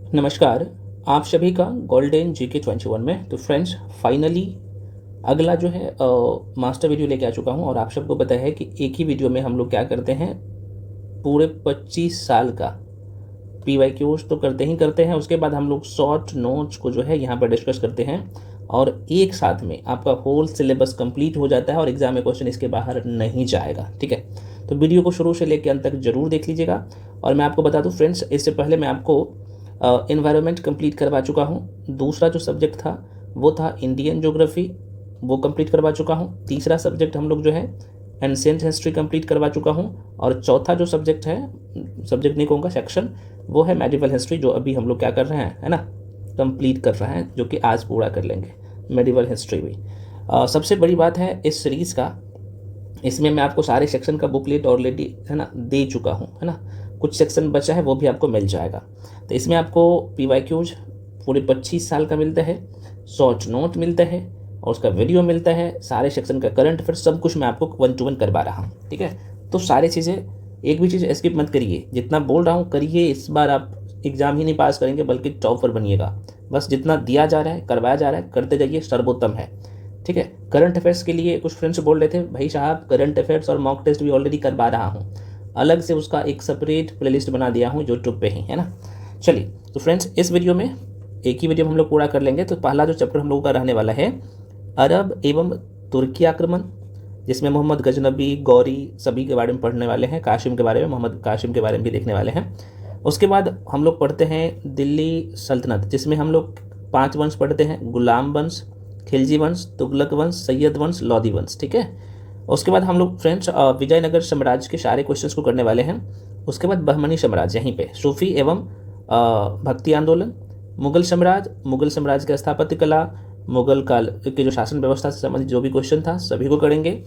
नमस्कार। आप सभी का गोल्डन जीके 21 में। तो फ्रेंड्स, फाइनली अगला जो है मास्टर वीडियो लेके आ चुका हूँ। और आप सबको पता है कि एक ही वीडियो में हम लोग क्या करते हैं, पूरे 25 साल का PYQs तो करते ही करते हैं। उसके बाद हम लोग शॉर्ट नोट्स को जो है यहाँ पर डिस्कस करते हैं और एक साथ में आपका होल सिलेबस कंप्लीट हो जाता है और एग्जाम में क्वेश्चन इसके बाहर नहीं जाएगा। ठीक है, तो वीडियो को शुरू से लेकर अंत तक जरूर देख लीजिएगा। और मैं आपको बता दूं फ्रेंड्स, इससे पहले मैं आपको इन्वायरमेंट कंप्लीट करवा चुका हूँ। दूसरा जो सब्जेक्ट था वो था इंडियन ज्योग्राफी, वो कंप्लीट करवा चुका हूँ। तीसरा सब्जेक्ट हम लोग जो है एंशिएंट हिस्ट्री कंप्लीट करवा चुका हूँ। और चौथा जो सब्जेक्ट है, सब्जेक्ट नहीं कहूँगा, सेक्शन, वो है मेडिवल हिस्ट्री, जो अभी हम लोग क्या कर रहे हैं, है ना, कंप्लीट कर रहे हैं, जो कि आज पूरा कर लेंगे मेडिवल हिस्ट्री भी। सबसे बड़ी बात है इस सीरीज़ का, इसमें मैं आपको सारे सेक्शन का बुकलेट ऑलरेडी, है ना, दे चुका हूँ, है ना। कुछ सेक्शन बचा है वो भी आपको मिल जाएगा। तो इसमें आपको PYQs पूरे 25 साल का मिलता है, शॉर्ट नोट मिलता है और उसका वीडियो मिलता है, सारे सेक्शन का करंट अफेयर, सब कुछ मैं आपको 1 to 1 करवा रहा हूँ। ठीक है, तो सारी चीज़ें, एक भी चीज़ स्किप मत करिए, जितना बोल रहा हूँ करिए। इस बार आप एग्जाम ही नहीं पास करेंगे बल्कि टॉपर बनिएगा। बस जितना दिया जा रहा है, करवाया जा रहा है, करते जाइए, सर्वोत्तम है। ठीक है, करंट अफेयर्स के लिए कुछ फ्रेंड्स बोल रहे थे, भाई साहब करंट अफेयर्स और मॉक टेस्ट भी ऑलरेडी करवा रहा हूँ, अलग से उसका एक सेपरेट प्लेलिस्ट बना दिया हूँ यूट्यूब पे ही, है ना। चलिए, तो फ्रेंड्स इस वीडियो में, एक ही वीडियो में हम लोग पूरा कर लेंगे। तो पहला जो चैप्टर हम लोगों का रहने वाला है, अरब एवं तुर्की आक्रमण, जिसमें मोहम्मद गजनबी, गौरी सभी के बारे में पढ़ने वाले हैं, कासिम के बारे में, मोहम्मद कासिम के बारे में भी देखने वाले हैं। उसके बाद हम लोग पढ़ते हैं दिल्ली सल्तनत, जिसमें हम लोग 5 वंश पढ़ते हैं, गुलाम वंश, खिलजी वंश, तुगलक वंश, सैयद वंश, लोधी वंश। ठीक है, उसके बाद हम लोग फ्रेंड्स विजयनगर साम्राज्य के सारे क्वेश्चंस को करने वाले हैं। उसके बाद बहमनी साम्राज्य, यहीं पे सूफी एवं भक्ति आंदोलन, मुगल साम्राज्य की स्थापत्य कला, मुगल काल की जो शासन व्यवस्था से संबंधित जो भी क्वेश्चन था सभी को करेंगे,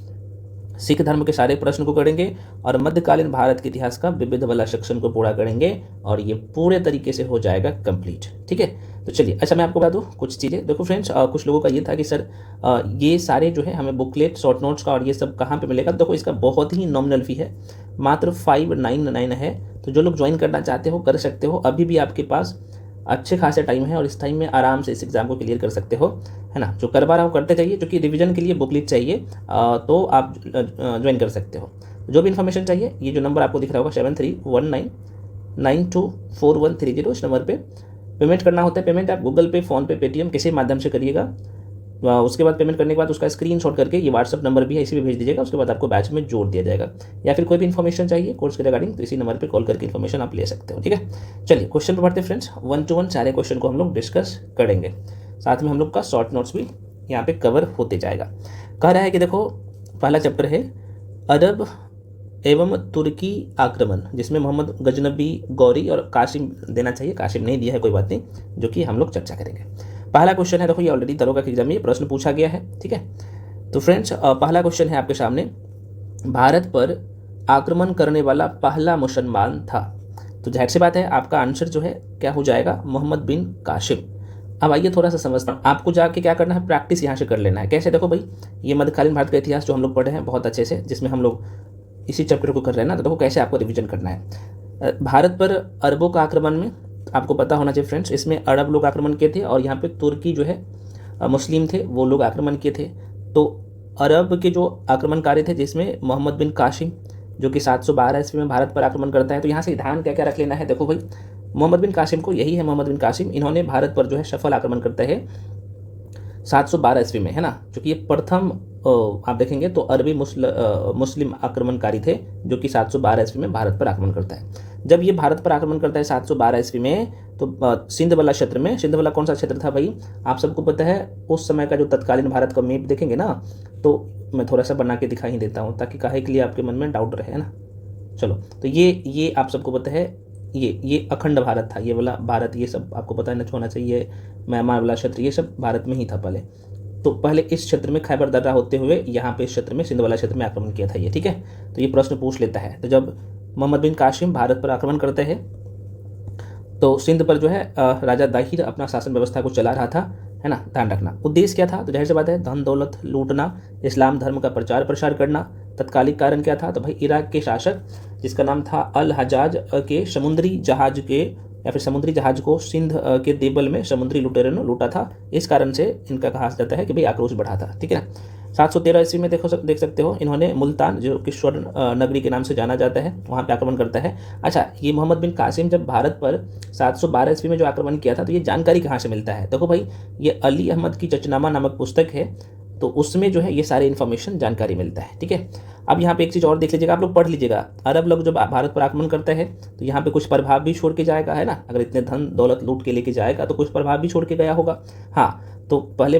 सिख धर्म के सारे प्रश्न को करेंगे और मध्यकालीन भारत के इतिहास का विविध वाला सेक्शन को पूरा करेंगे और ये पूरे तरीके से हो जाएगा कंप्लीट। ठीक है, तो चलिए, अच्छा मैं आपको बता दूं कुछ चीज़ें। देखो फ्रेंड्स, कुछ लोगों का ये था कि सर ये सारे जो है हमें बुकलेट, शॉर्ट नोट्स का और ये सब कहाँ पे मिलेगा। देखो, इसका बहुत ही नॉमिनल फी है, मात्र 599 है। तो जो लोग ज्वाइन करना चाहते हो कर सकते हो, अभी भी आपके पास अच्छे खासे टाइम है और इस टाइम में आराम से इस एग्ज़ाम को क्लियर कर सकते हो, है ना। जो करवा रहा हूँ करते जाइए, जो कि रिवीजन के लिए बुकलेट चाहिए तो आप ज्वाइन कर सकते हो। जो भी इन्फॉर्मेशन चाहिए, ये जो नंबर आपको दिख रहा होगा 7319924130, इस नंबर पे पेमेंट करना होता है। पेमेंट आप गूगल पे, फ़ोनपे, पेटीएम किसी माध्यम से करिएगा। उसके बाद पेमेंट करने के बाद उसका स्क्रीनशॉट करके, ये व्हाट्सअप नंबर भी है, इसी पे भेज दीजिएगा। उसके बाद आपको बैच में जोड़ दिया जाएगा। या फिर कोई भी इन्फॉर्मेशन चाहिए कोर्स के रिगार्डिंग, तो इसी नंबर पे कॉल करके इन्फॉर्मेशन आप ले सकते हो। ठीक है, चलिए क्वेश्चन पर बढ़ते फ्रेंड्स। 1 to 1 सारे क्वेश्चन को हम लोग डिस्कस करेंगे, साथ में हम लोग का शॉर्ट नोट्स भी यहाँ पे कवर होते जाएगा। कह रहा है कि देखो, पहला चैप्टर है अरब एवं तुर्की आक्रमण, जिसमें मोहम्मद गजनबी, गौरी और कासिम देना चाहिए, कासिम नहीं दिया है, कोई बात नहीं, जो कि हम लोग चर्चा करेंगे। पहला क्वेश्चन है, देखो ये ऑलरेडी दरोगा के एग्जाम में ये प्रश्न पूछा गया है। ठीक है, तो फ्रेंड्स पहला क्वेश्चन है आपके सामने, भारत पर आक्रमण करने वाला पहला मुसलमान था। तो जाहिर सी बात है आपका आंसर जो है क्या हो जाएगा, मोहम्मद बिन कासिम। अब आइए थोड़ा सा समझता हूँ, आपको जाके क्या करना है, प्रैक्टिस यहाँ से कर लेना है। कैसे, देखो भाई, ये मध्यकालीन भारत का इतिहास जो हम लोग पढ़े हैं बहुत अच्छे से, जिसमें हम लोग इसी चैप्टर को कर रहे हैं ना, तो देखो कैसे आपको रिवीजन करना है। भारत पर अरबों का आक्रमण में आपको पता होना चाहिए फ्रेंड्स, इसमें अरब लोग आक्रमण किए थे और यहाँ पे तुर्की जो है मुस्लिम थे, वो लोग आक्रमण किए थे। तो अरब के जो आक्रमणकारी थे, जिसमें मोहम्मद बिन कासिम, जो कि 712 ईस्वी में भारत पर आक्रमण करता है। तो यहाँ से ध्यान क्या क्या रख लेना है, देखो भाई, मोहम्मद बिन कासिम को, यही है मोहम्मद बिन कासिम, इन्होंने भारत पर जो है सफल आक्रमण करता है 712 ईस्वी में, है ना। क्योंकि ये प्रथम आप देखेंगे तो अरबी मुस्लिम आक्रमणकारी थे, जो कि 712 ईस्वी में भारत पर आक्रमण करता है। जब ये भारत पर आक्रमण करता है 712 ईस्वी में, तो सिंध वाला क्षेत्र में, सिंध वाला कौन सा क्षेत्र था भाई, आप सबको पता है। उस समय का जो तत्कालीन भारत का मैप देखेंगे ना, तो मैं थोड़ा सा बना के दिखा ही देता हूँ, ताकि काहे के लिए आपके मन में डाउट रहे, है ना। चलो, तो ये आप सबको पता है, ये अखंड भारत था, ये वाला भारत, ये सब आपको पता है, होना चाहिए। म्यांमार वाला क्षेत्र, ये सब भारत में ही था पहले। तो पहले इस क्षेत्र में खैबर दर्रा होते हुए यहाँ पे इस क्षेत्र में, सिंध वाला क्षेत्र में आक्रमण किया था ये। ठीक है, तो ये प्रश्न पूछ लेता है। तो जब मोहम्मद बिन कासिम भारत पर आक्रमण करते हैं, तो सिंध पर जो है राजा दाहिर अपना शासन व्यवस्था को चला रहा था, है ना। ध्यान रखना, उद्देश्य क्या था, तो जाहिर सी बात है धन दौलत लूटना, इस्लाम धर्म का प्रचार प्रसार करना। तत्कालिक कारण क्या था, तो भाई इराक के शासक, जिसका नाम था अल हजाज, के समुद्री जहाज के या फिर समुद्री जहाज को सिंध के देवल में समुद्री लुटेरों ने लूटा था। इस कारण से इनका कहा जाता है कि भाई आक्रोश बढ़ा था। ठीक है ना। 713 ईस्वी में देख सकते हो इन्होंने मुल्तान, जो कि स्वर्ण नगरी के नाम से जाना जाता है, वहाँ पे आक्रमण करता है। अच्छा, ये मोहम्मद बिन कासिम जब भारत पर 712 ईस्वी में जो आक्रमण किया था, तो ये जानकारी कहाँ से मिलता है? देखो भाई, ये अली अहमद की चचनामा नामक पुस्तक है, तो उसमें जो है ये सारी इन्फॉर्मेशन जानकारी मिलता है। ठीक है। अब यहाँ पे एक चीज़ और देख लीजिएगा, आप लोग पढ़ लीजिएगा। अरब लोग जब भारत पर आक्रमण करते हैं तो यहाँ पे कुछ प्रभाव भी छोड़ के जाएगा, है ना। अगर इतने धन दौलत लूट के लेके जाएगा तो कुछ प्रभाव भी छोड़ के गया होगा। हाँ, तो पहली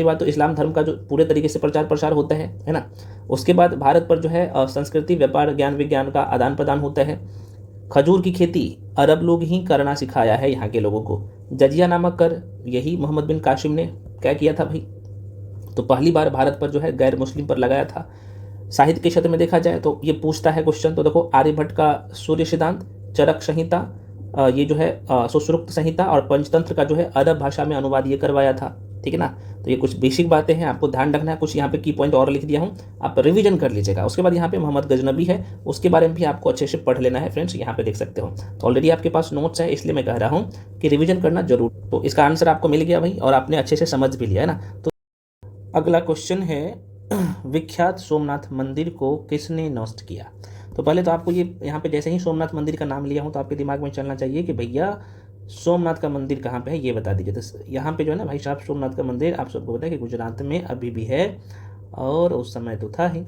बात तो इस्लाम धर्म का जो पूरे तरीके से प्रचार प्रसार होता है ना। उसके बाद भारत पर जो है संस्कृति, व्यापार, ज्ञान विज्ञान का आदान प्रदान होता है। खजूर की खेती अरब लोग ही करना सिखाया है यहाँ के लोगों को। जजिया नामक कर यही मोहम्मद बिन कासिम ने क्या किया था भाई, तो पहली बार भारत पर जो है गैर मुस्लिम पर लगाया था। साहित्य के क्षेत्र में देखा जाए तो ये पूछता है क्वेश्चन, तो देखो आर्यभट्ट का सूर्य सिद्धांत, चरक संहिता, ये जो है सुश्रुत संहिता और पंचतंत्र का जो है अरब भाषा में अनुवाद ये करवाया था। ठीक है ना। तो ये कुछ बेसिक बातें हैं, आपको ध्यान रखना है। कुछ यहाँ पे की पॉइंट और लिख दिया हूँ, आप रिवीजन कर लीजिएगा। उसके बाद यहाँ पे मोहम्मद गजनबी है, उसके बारे में भी आपको अच्छे से पढ़ लेना है फ्रेंड्स, यहाँ पे देख सकते हो। तो ऑलरेडी आपके पास नोट्स है, इसलिए मैं कह रहा हूँ कि रिवीजन करना जरूर। तो इसका आंसर आपको मिल गया भाई, और आपने अच्छे से समझ भी लिया है ना। तो अगला क्वेश्चन है, विख्यात सोमनाथ मंदिर को किसने नष्ट किया? तो पहले तो आपको ये यहाँ पे जैसे ही सोमनाथ मंदिर का नाम लिया हूँ तो आपके दिमाग में चलना चाहिए कि भैया सोमनाथ का मंदिर कहाँ पे है, ये बता दीजिए। तो यहाँ पे जो है ना भाई साहब, सोमनाथ का मंदिर आप सबको पता है कि गुजरात में अभी भी है, और उस समय तो था ही।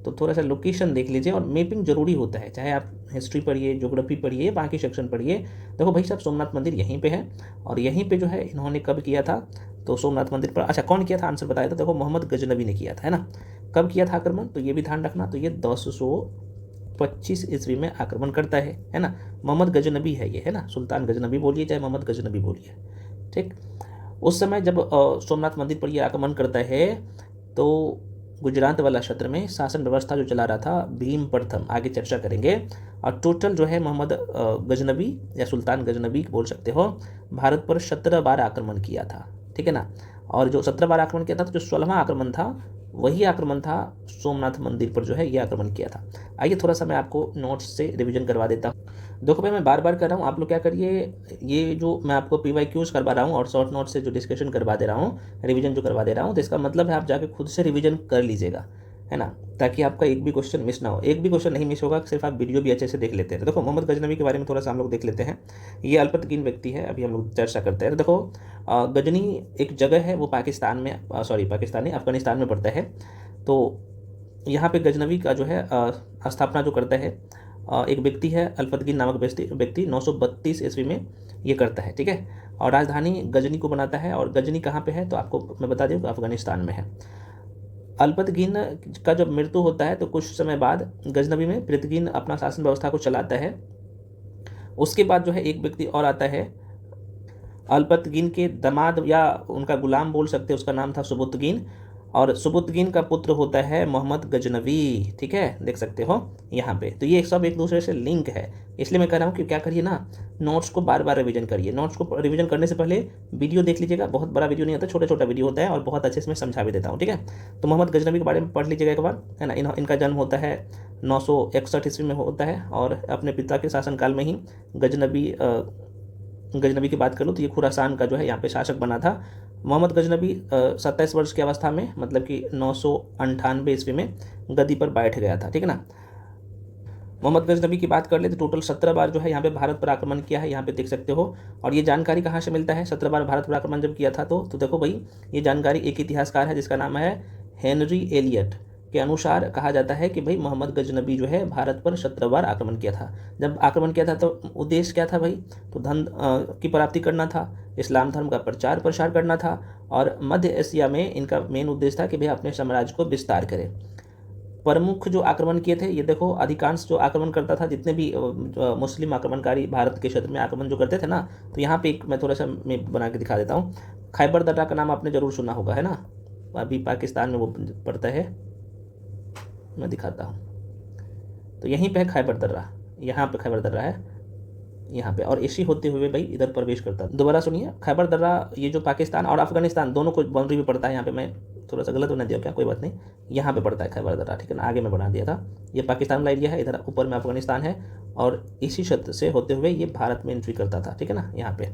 तो थोड़ा सा लोकेशन देख लीजिए, और मैपिंग जरूरी होता है, चाहे आप हिस्ट्री पढ़िए, ज्योग्राफी पढ़िए, बाकी सेक्शन पढ़िए। देखो भाई साहब, सोमनाथ मंदिर यहीं पे है, और यहीं पे जो है इन्होंने कब किया था, तो सोमनाथ मंदिर पर, अच्छा कौन किया था, आंसर बताया था। देखो मोहम्मद गजनबी ने किया था, है ना। कब किया था आक्रमण, तो ये भी ध्यान रखना। तो ये 1025 ईस्वी में आक्रमण करता है ना। मोहम्मद गजनबी है ये, है ना। सुल्तान गजनबी बोलिए चाहे मोहम्मद गजनबी बोलिए, ठीक। उस समय जब सोमनाथ मंदिर पर यह आक्रमण करता है, तो गुजरात वाला क्षेत्र में शासन व्यवस्था जो चला रहा था भीम प्रथम, आगे चर्चा करेंगे। और टोटल जो है मोहम्मद गजनबी या सुल्तान गजनबी बोल सकते हो, भारत पर 17 बार आक्रमण किया था। ठीक है ना। और जो 17 बार आक्रमण किया था, तो जो 16वां आक्रमण था वही आक्रमण था सोमनाथ मंदिर पर जो है ये आक्रमण किया था। आइए थोड़ा सा मैं आपको नोट्स से रिवीजन करवा देता हूँ। देखो भाई, मैं बार बार कर रहा हूँ, आप लोग क्या करिए, ये जो मैं आपको PYQs करवा रहा हूँ और शॉर्ट नोट से जो डिस्कशन करवा दे रहा हूँ, रिवीजन जो करवा दे रहा हूँ, तो इसका मतलब है आप जाके खुद से रिवीजन कर लीजिएगा, है ना, ताकि आपका एक भी क्वेश्चन मिस ना हो। एक भी क्वेश्चन नहीं मिस होगा, सिर्फ आप वीडियो भी अच्छे से देख लेते हैं। देखो मोहम्मद गजनबी के बारे में थोड़ा सा हम लोग देख लेते हैं। ये अल्पतकीन व्यक्ति है, अभी हम लोग चर्चा करते हैं। तो देखो गजनी एक जगह है, वो पाकिस्तान में, पाकिस्तान नहीं, अफगानिस्तान में पड़ता है। तो यहाँ पे गजनवी का जो है स्थापना जो करता है एक व्यक्ति है, अल्पतकीन नामक व्यक्ति 932 ईस्वी में ये करता है। ठीक है। और राजधानी गजनी को बनाता है। और गजनी कहाँ पे है, तो आपको मैं बता दूँ, अफगानिस्तान में है। अल्पतकीन का जब मृत्यु होता है तो कुछ समय बाद गजनवी में पृथ्वीन अपना शासन व्यवस्था को चलाता है। उसके बाद जो है एक व्यक्ति और आता है, अल्पतकीन के दामाद या उनका गुलाम बोल सकते हैं, उसका नाम था सुबुतगीन। और सुबुतगीन का पुत्र होता है मोहम्मद गजनवी। ठीक है, देख सकते हो यहाँ पे। तो ये सब एक दूसरे से लिंक है, इसलिए मैं कह रहा हूँ कि क्या करिए ना, नोट्स को बार बार रिवीजन करिए। नोट्स को रिवीजन करने से पहले वीडियो देख लीजिएगा, बहुत बड़ा वीडियो नहीं होता, छोटा छोटा वीडियो होता है, और बहुत अच्छे से मैं समझा भी देता हूँ। ठीक है। तो मोहम्मद गजनवी के बारे में पढ़ लीजिएगा एक बार, है ना। इनका जन्म होता है 961 ईस्वी में होता है, और अपने पिता के शासनकाल में ही गजनबी की बात करूँ तो ये खुरासान का जो है यहाँ पे शासक बना था। मोहम्मद गजनबी 27 वर्ष की अवस्था में, मतलब कि 998 ईस्वी में गद्दी पर बैठ गया था। ठीक है ना। मोहम्मद गजनबी की बात कर ले तो टोटल 17 बार जो है यहाँ पे भारत पर आक्रमण किया है, यहाँ पे देख सकते हो। और ये जानकारी कहाँ से मिलता है, 17 बार भारत पर आक्रमण जब किया था तो देखो भाई, ये जानकारी एक इतिहासकार है जिसका नाम है हेनरी एलियट के अनुसार कहा जाता है कि भाई मोहम्मद गजनबी जो है भारत पर 17 बार आक्रमण किया था। जब आक्रमण किया था तो उद्देश्य क्या था भाई, तो धन की प्राप्ति करना था, इस्लाम धर्म का प्रचार प्रसार करना था, और मध्य एशिया में इनका मेन उद्देश्य था कि भाई अपने साम्राज्य को विस्तार करें। प्रमुख जो आक्रमण किए थे, ये देखो अधिकांश जो आक्रमण करता था, जितने भी मुस्लिम आक्रमणकारी भारत के क्षेत्र में आक्रमण जो करते थे ना, तो यहाँ पे एक मैं थोड़ा सा मैप बना के दिखा देता हूँ। खैबर दर्रा का नाम आपने जरूर सुना होगा, है ना, अभी पाकिस्तान में वो पड़ता है, मैं दिखाता हूँ। तो यहीं पे है खैबर दर्रा, यहाँ पे खैबर दर्रा है यहाँ पे, और इसी होते हुए भाई इधर प्रवेश करता है। दोबारा सुनिए, खैबर दर्रा ये जो पाकिस्तान और अफगानिस्तान दोनों को बाउंड्री में पड़ता है। यहाँ पे मैं थोड़ा सा गलत बना दिया क्या, कोई बात नहीं, यहाँ पे पड़ता है खैबर दर्रा, ठीक है ना, आगे में बना दिया था। ये पाकिस्तान वाला एरिया है, इधर ऊपर में अफगानिस्तान है, और इसी क्षेत्र से होते हुए ये भारत में एंट्री करता था, ठीक है ना, यहाँ पे।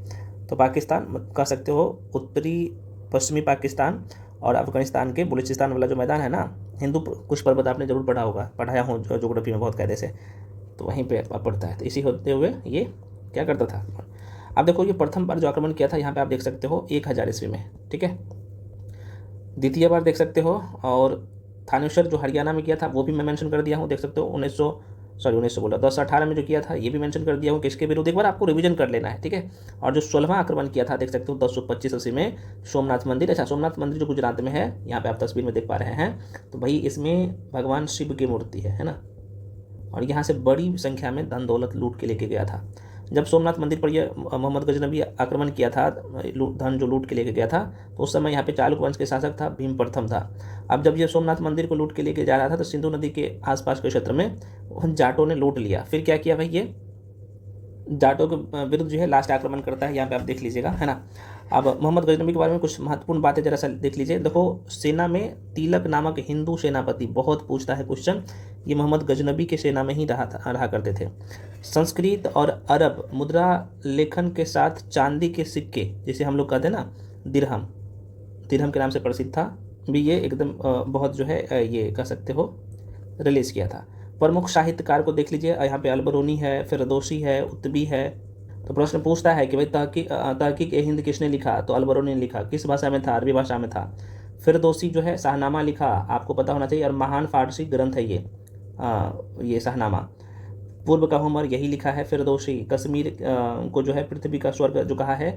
तो पाकिस्तान कह सकते हो, उत्तरी पश्चिमी पाकिस्तान और अफगानिस्तान के बलूचिस्तान वाला जो मैदान है ना, हिंदू कुछ पर्वत आपने जरूर पढ़ा होगा, पढ़ाया हूँ ज्योग्राफी में बहुत कायदे से, तो वहीं पे पड़ता है। तो इसी होते हुए ये क्या करता था। अब देखो ये प्रथम बार जो आक्रमण किया था यहाँ पे आप देख सकते हो 1000 ईस्वी में, ठीक है। द्वितीय बार देख सकते हो, और थानेश्वर जो हरियाणा में किया था वो भी मैं मेंशन कर दिया हूँ, देख सकते हो 1900 बोला 1018 में जो किया था ये भी मेंशन कर दिया हूँ, किसके विरुद्ध, एक बार आपको रिवीजन कर लेना है, ठीक है। और जो 16वां आक्रमण किया था देख सकते हो 1025 ईस्वी में सोमनाथ मंदिर। अच्छा, सोमनाथ मंदिर जो गुजरात में है, यहाँ पे आप तस्वीर में देख पा रहे हैं, तो भाई इसमें भगवान शिव की मूर्ति है ना, और यहाँ से बड़ी संख्या में धन दौलत लूट के लेके गया था। जब सोमनाथ मंदिर पर यह मोहम्मद गजनबी आक्रमण किया था, धन जो लूट के लेके गया था, तो उस समय यहाँ पे चालुक्य वंश के शासक था भीम प्रथम था। अब जब ये सोमनाथ मंदिर को लूट के लेके जा रहा था, तो सिंधु नदी के आसपास के क्षेत्र में जाटों ने लूट लिया। फिर क्या किया भाई, ये जाटों के विरुद्ध जो है लास्ट आक्रमण करता है, यहाँ पे आप देख लीजिएगा, है ना। अब मोहम्मद गजनबी के बारे में कुछ महत्वपूर्ण बातें जरा सा देख लीजिए। देखो, सेना में तिलक नामक हिंदू सेनापति, बहुत पूछता है क्वेश्चन, ये मोहम्मद गजनबी के सेना में ही रहा करते थे। संस्कृत और अरब मुद्रा लेखन के साथ चांदी के सिक्के, जिसे हम लोग कहते हैं ना दिरहम, दिरहम के नाम से प्रसिद्ध था, भी ये एकदम बहुत जो है ये कह सकते हो रिलीज किया था। प्रमुख साहित्यकार को देख लीजिए, यहाँ पे अलबरूनी है, फिरदौसी है, उत्बी है। तो प्रश्न पूछता है कि भाई तहकीक ए हिंद किसने लिखा, तो अलबरूनी ने लिखा। किस भाषा में था, अरबी भाषा में था। फिरदौसी जो है शाहनामा लिखा, आपको पता होना चाहिए, और महान फारसी ग्रंथ है ये शाहनामा। पूर्व का होमर यही लिखा है फिरदौसी। कश्मीर को जो है पृथ्वी का स्वर्ग जो कहा है,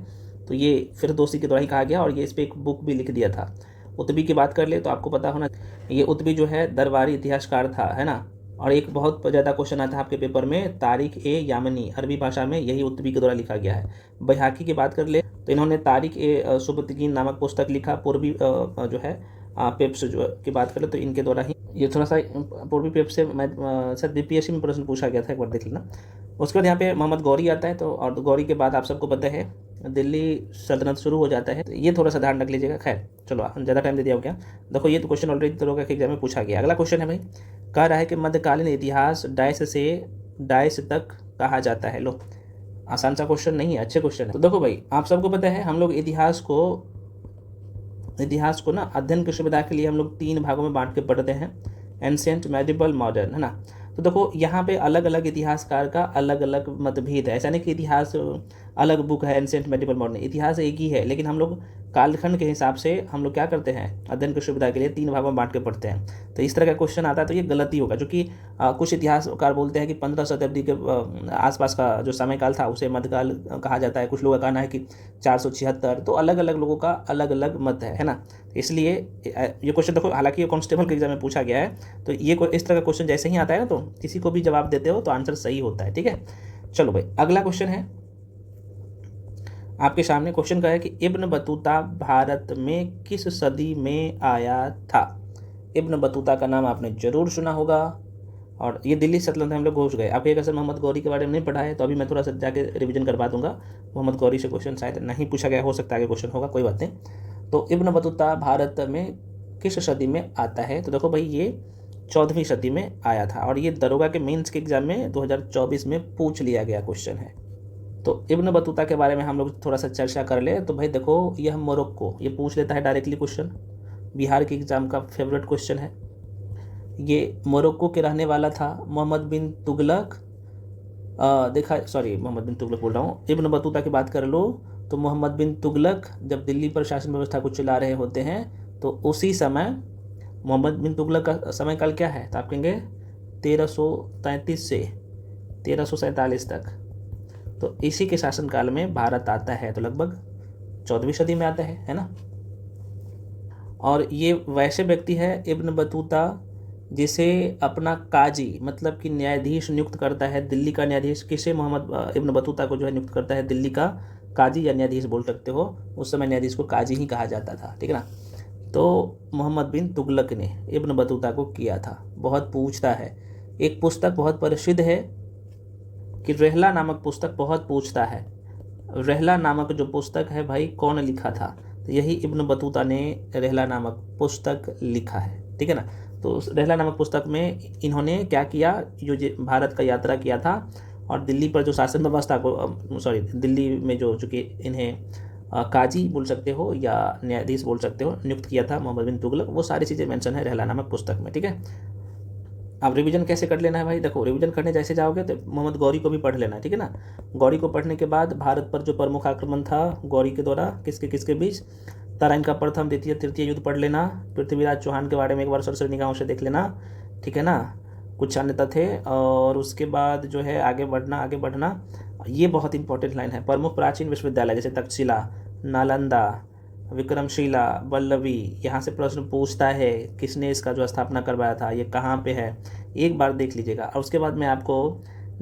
तो ये फिरदौसी के द्वारा ही कहा गया, और ये इस पर एक बुक भी लिख दिया था। उत्बी की बात कर ले तो आपको पता होना, ये उत्बी जो है दरबारी इतिहासकार था, है ना। और एक बहुत ज़्यादा क्वेश्चन आता है आपके पेपर में, तारिख ए यामनी, अरबी भाषा में यही उत्बी के द्वारा लिखा गया है। बैहाकी की बात कर ले तो इन्होंने तारिख ए सुबतगीन नामक पुस्तक लिखा। पूर्वी जो है पेप्स जो की बात कर ले तो इनके द्वारा ही, ये थोड़ा सा पूर्वी पेप्स से मैं शायद बीपीएससी में प्रश्न पूछा गया था, एक बार देख लेना। उसके बाद यहाँ पे मोहम्मद गौरी आता है, तो और गौरी के बाद आप सबको पता है दिल्ली सल्तनत शुरू हो जाता है, तो ये थोड़ा सा ध्यान रख लीजिएगा। खैर चलो, ज़्यादा टाइम दे दिया हो क्या। देखो ये तो क्वेश्चन ऑलरेडी तो लोगों के एग्जाम में पूछा गया। अगला क्वेश्चन है भाई, कह रहा है कि मध्यकालीन इतिहास डैश से डैश तक कहा जाता है। लो, आसान सा क्वेश्चन नहीं है, अच्छे क्वेश्चन है। तो देखो भाई, आप सबको पता है हम लोग इतिहास को ना अध्ययन की सुविधा के लिए हम लोग 3 भागों में बांट के पढ़ते हैं, एंशिएंट, मेडिवल, मॉडर्न, है ना। तो देखो यहाँ पे अलग अलग इतिहासकार का अलग अलग मतभेद है। ऐसा नहीं कि इतिहास अलग बुक है, एंशिएंट, मेडिवल, मॉडर्न, इतिहास एक ही है, लेकिन हम लोग कालखंड के हिसाब से हम लोग क्या करते हैं, अध्ययन की सुविधा के लिए 3 भागों में बांट के पढ़ते हैं। तो इस तरह का क्वेश्चन आता है तो ये गलती होगा, जो कि कुछ इतिहासकार बोलते हैं कि 15 शताब्दी के आसपास का जो समय था उसे मध्यकाल कहा जाता है। कुछ लोगों का कहना है कि 476। तो अलग अलग लोगों का अलग अलग मत है ना। इसलिए ये क्वेश्चन देखो, हालांकि ये कांस्टेबल के एग्जाम में पूछा गया है, तो ये इस तरह का क्वेश्चन जैसे ही आता है ना, तो किसी को भी जवाब देते हो तो आंसर सही होता है, ठीक है। चलो भाई, अगला क्वेश्चन है आपके सामने। क्वेश्चन का है कि इब्न बतूता भारत में किस सदी में आया था। इब्न बतूता का नाम आपने जरूर सुना होगा, और ये दिल्ली सल्तनत में हम लोग घुस गए। आप एक सर मोहम्मद गौरी के बारे में नहीं पढ़ा है, तो अभी मैं थोड़ा सा जाके रिवीजन करवा दूंगा। मोहम्मद गौरी से क्वेश्चन शायद नहीं पूछा गया, हो सकता है आगे क्वेश्चन होगा, कोई बात नहीं। तो इब्न बतूता भारत में किस सदी में आता है, तो देखो भाई ये 14वीं सदी में आया था, और ये दरोगा के मेंस के एग्जाम में 2024 में पूछ लिया गया क्वेश्चन है। तो इब्न बतूता के बारे में हम लोग थोड़ा सा चर्चा कर ले। तो भाई देखो, यह मोरक्को, ये पूछ लेता है डायरेक्टली क्वेश्चन, बिहार के एग्जाम का फेवरेट क्वेश्चन है। ये मोरक्को के रहने वाला था। मोहम्मद बिन तुगलक मोहम्मद बिन तुगलक बोल रहा हूँ। इब्न बतूता की बात कर लो तो मोहम्मद बिन तुगलक जब दिल्ली पर शासन व्यवस्था को चला रहे होते हैं, तो उसी समय मोहम्मद बिन तुगलक का समय काल क्या है, तो आप कहेंगे 1333 से 1347 तक। तो इसी के शासनकाल में भारत आता है, तो लगभग 14वीं सदी में आता है ना। और ये वैसे व्यक्ति है इब्न बतूता जिसे अपना काजी, मतलब कि न्यायाधीश नियुक्त करता है। दिल्ली का न्यायाधीश किसे, मोहम्मद इब्न बतूता को जो है नियुक्त करता है दिल्ली का काजी या न्यायाधीश बोल सकते हो। उस समय न्यायाधीश को काजी ही कहा जाता था, ठीक है ना। तो मोहम्मद बिन तुगलक ने इब्न बतूता को किया था। बहुत पूछता है, एक पुस्तक बहुत प्रसिद्ध है कि रहला नामक पुस्तक बहुत पूछता है। रहला नामक जो पुस्तक है भाई, कौन लिखा था, तो यही इब्न बतूता ने रहला नामक पुस्तक लिखा है, ठीक है ना। तो उस रहला नामक पुस्तक में इन्होंने क्या किया, जो भारत का यात्रा किया था और दिल्ली पर जो शासन व्यवस्था को दिल्ली में जो चूँकि इन्हें काजी बोल सकते हो या न्यायाधीश बोल सकते हो नियुक्त किया था मोहम्मद बिन तुगलक, वो सारी चीज़ें मेंशन है रहला नामक पुस्तक में, ठीक है। अब रिवीजन कैसे कर लेना है भाई, देखो रिवीजन करने जैसे जाओगे तो मोहम्मद गौरी को भी पढ़ लेना है, ठीक है ना। गौरी को पढ़ने के बाद भारत पर जो प्रमुख आक्रमण था गौरी के द्वारा किसके किसके बीच, तराइन का प्रथम द्वितीय तृतीय युद्ध पढ़ लेना, पृथ्वीराज चौहान के बारे में एक बार सरसरी निगाहों से देख लेना, ठीक है ना। कुछ अन्य तथ्य और उसके बाद जो है आगे बढ़ना। ये बहुत इंपॉर्टेंट लाइन है, प्रमुख प्राचीन विश्वविद्यालय जैसे तक्षशिला, नालंदा, विक्रमशिला, वल्लभी, यहाँ से प्रश्न पूछता है किसने इसका जो स्थापना करवाया था, ये कहाँ पे है, एक बार देख लीजिएगा। और उसके बाद मैं आपको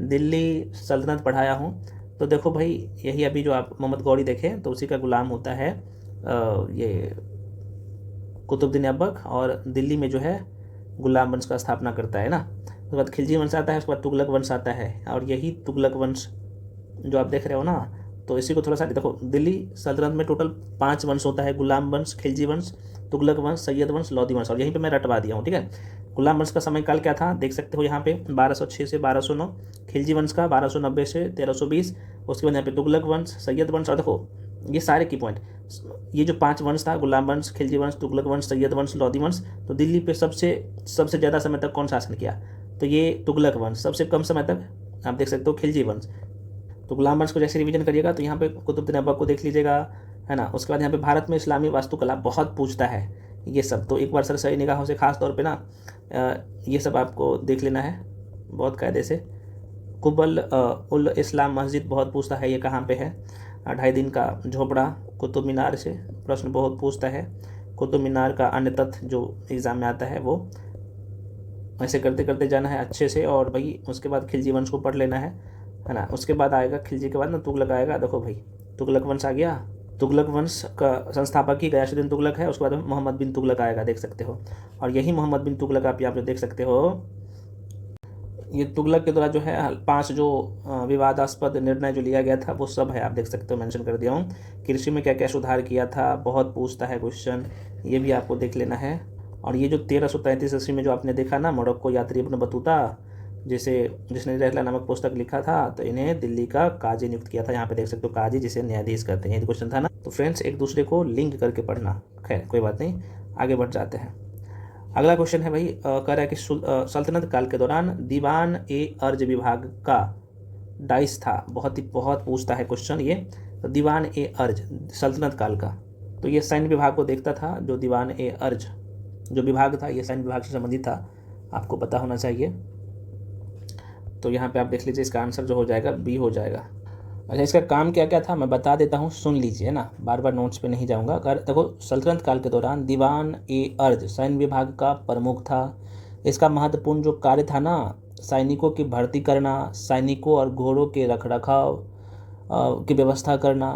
दिल्ली सल्तनत पढ़ाया हूँ, तो देखो भाई यही अभी जो आप मोहम्मद गौरी देखें तो उसी का गुलाम होता है ये कुतुबुद्दीन ऐबक, और दिल्ली में जो है गुलाम वंश का स्थापना करता है ना। उसके बाद खिलजी वंश आता है, उसके बाद तुगलक वंश आता है, और यही तुगलक वंश जो आप देख रहे हो ना, तो इसी को थोड़ा सा देखो, दिल्ली सल्तनत में टोटल 5 वंश होता है, गुलाम वंश, खिलजी वंश, तुगलक वंश, सैयद वंश, लोधी वंश, और यहीं पे मैं रटवा दिया हूँ, ठीक है। गुलाम वंश का समय काल क्या था देख सकते हो यहाँ पे 1206 से 1209, खिलजी वंश का 1290 से 1320, उसके बाद यहाँ पे तुगलक वंश, सैयद वंश, और देखो ये सारे की पॉइंट, ये जो 5 वंश था गुलाम वंश, खिलजी वंश, तुगलक वंश, सैयद वंश, लोधी वंश, तो दिल्ली पे सबसे ज़्यादा समय तक कौन शासन किया, तो ये तुगलक वंश, सबसे कम समय तक आप देख सकते हो खिलजी वंश। तो गुलाम वंश को जैसे रिवीजन करिएगा तो यहाँ पे कुतुबुद्दीन ऐबक को देख लीजिएगा, है ना। उसके बाद यहाँ पे भारत में इस्लामी वास्तुकला बहुत पूछता है ये सब, तो एक बार सरसरी निगाहों से खास तौर पे ना ये सब आपको देख लेना है बहुत कायदे से। कुबल उल इस्लाम मस्जिद बहुत पूछता है, ये कहाँ पे है। 2.5 दिन का झोपड़ा कुतुब मीनार से प्रश्न बहुत पूछता है। कुतुब मीनार का अन्य तथ्य जो एग्ज़ाम में आता है वो ऐसे करते करते जाना है अच्छे से। और भाई उसके बाद खिलजी वंश को पढ़ लेना है ना। उसके बाद आएगा खिलजी के बाद ना तुगलक आएगा। देखो भाई तुगलक वंश आ गया, तुगलक वंश का संस्थापक ही गयासुद्दीन तुगलक है। उसके बाद मोहम्मद बिन तुगलक आएगा, देख सकते हो। और यही मोहम्मद बिन तुगलक आप यहाँ पे देख सकते हो, ये तुगलक के द्वारा जो है 5 जो विवादास्पद निर्णय जो लिया गया था वो सब है, आप देख सकते हो, मेंशन कर दिया हूँ। कृषि में क्या क्या सुधार किया था बहुत पूछता है क्वेश्चन, ये भी आपको देख लेना है। और ये जो 1333 ईस्वी में जो आपने देखा ना मोरक्को यात्री इब्न बतूता जिसने रहला नामक पुस्तक लिखा था, तो इन्हें दिल्ली का काजी नियुक्त किया था। यहाँ पे देख सकते हो काजी जिसे न्यायाधीश कहते हैं, ये क्वेश्चन था ना। तो फ्रेंड्स एक दूसरे को लिंक करके पढ़ना, खैर कोई बात नहीं, आगे बढ़ जाते हैं। अगला क्वेश्चन है भाई, कह रहा है कि सल्तनत काल के दौरान दीवान ए अर्ज विभाग का डाइस था, बहुत पूछता है क्वेश्चन ये। तो दीवान ए अर्ज सल्तनत काल का, तो ये सैन्य विभाग को देखता था। जो दीवान ए अर्ज जो विभाग था ये सैन्य विभाग से संबंधित था, आपको पता होना चाहिए। तो यहाँ पे आप देख लीजिए, इसका आंसर जो हो जाएगा बी हो जाएगा। अच्छा, इसका काम क्या क्या था मैं बता देता हूँ, सुन लीजिए ना, बार बार नोट्स पे नहीं जाऊँगा। अगर देखो सल्तनत काल के दौरान दीवान ए अर्ज सैन्य विभाग का प्रमुख था। इसका महत्वपूर्ण जो कार्य था ना, सैनिकों की भर्ती करना, सैनिकों और घोड़ों के रखरखाव की व्यवस्था करना,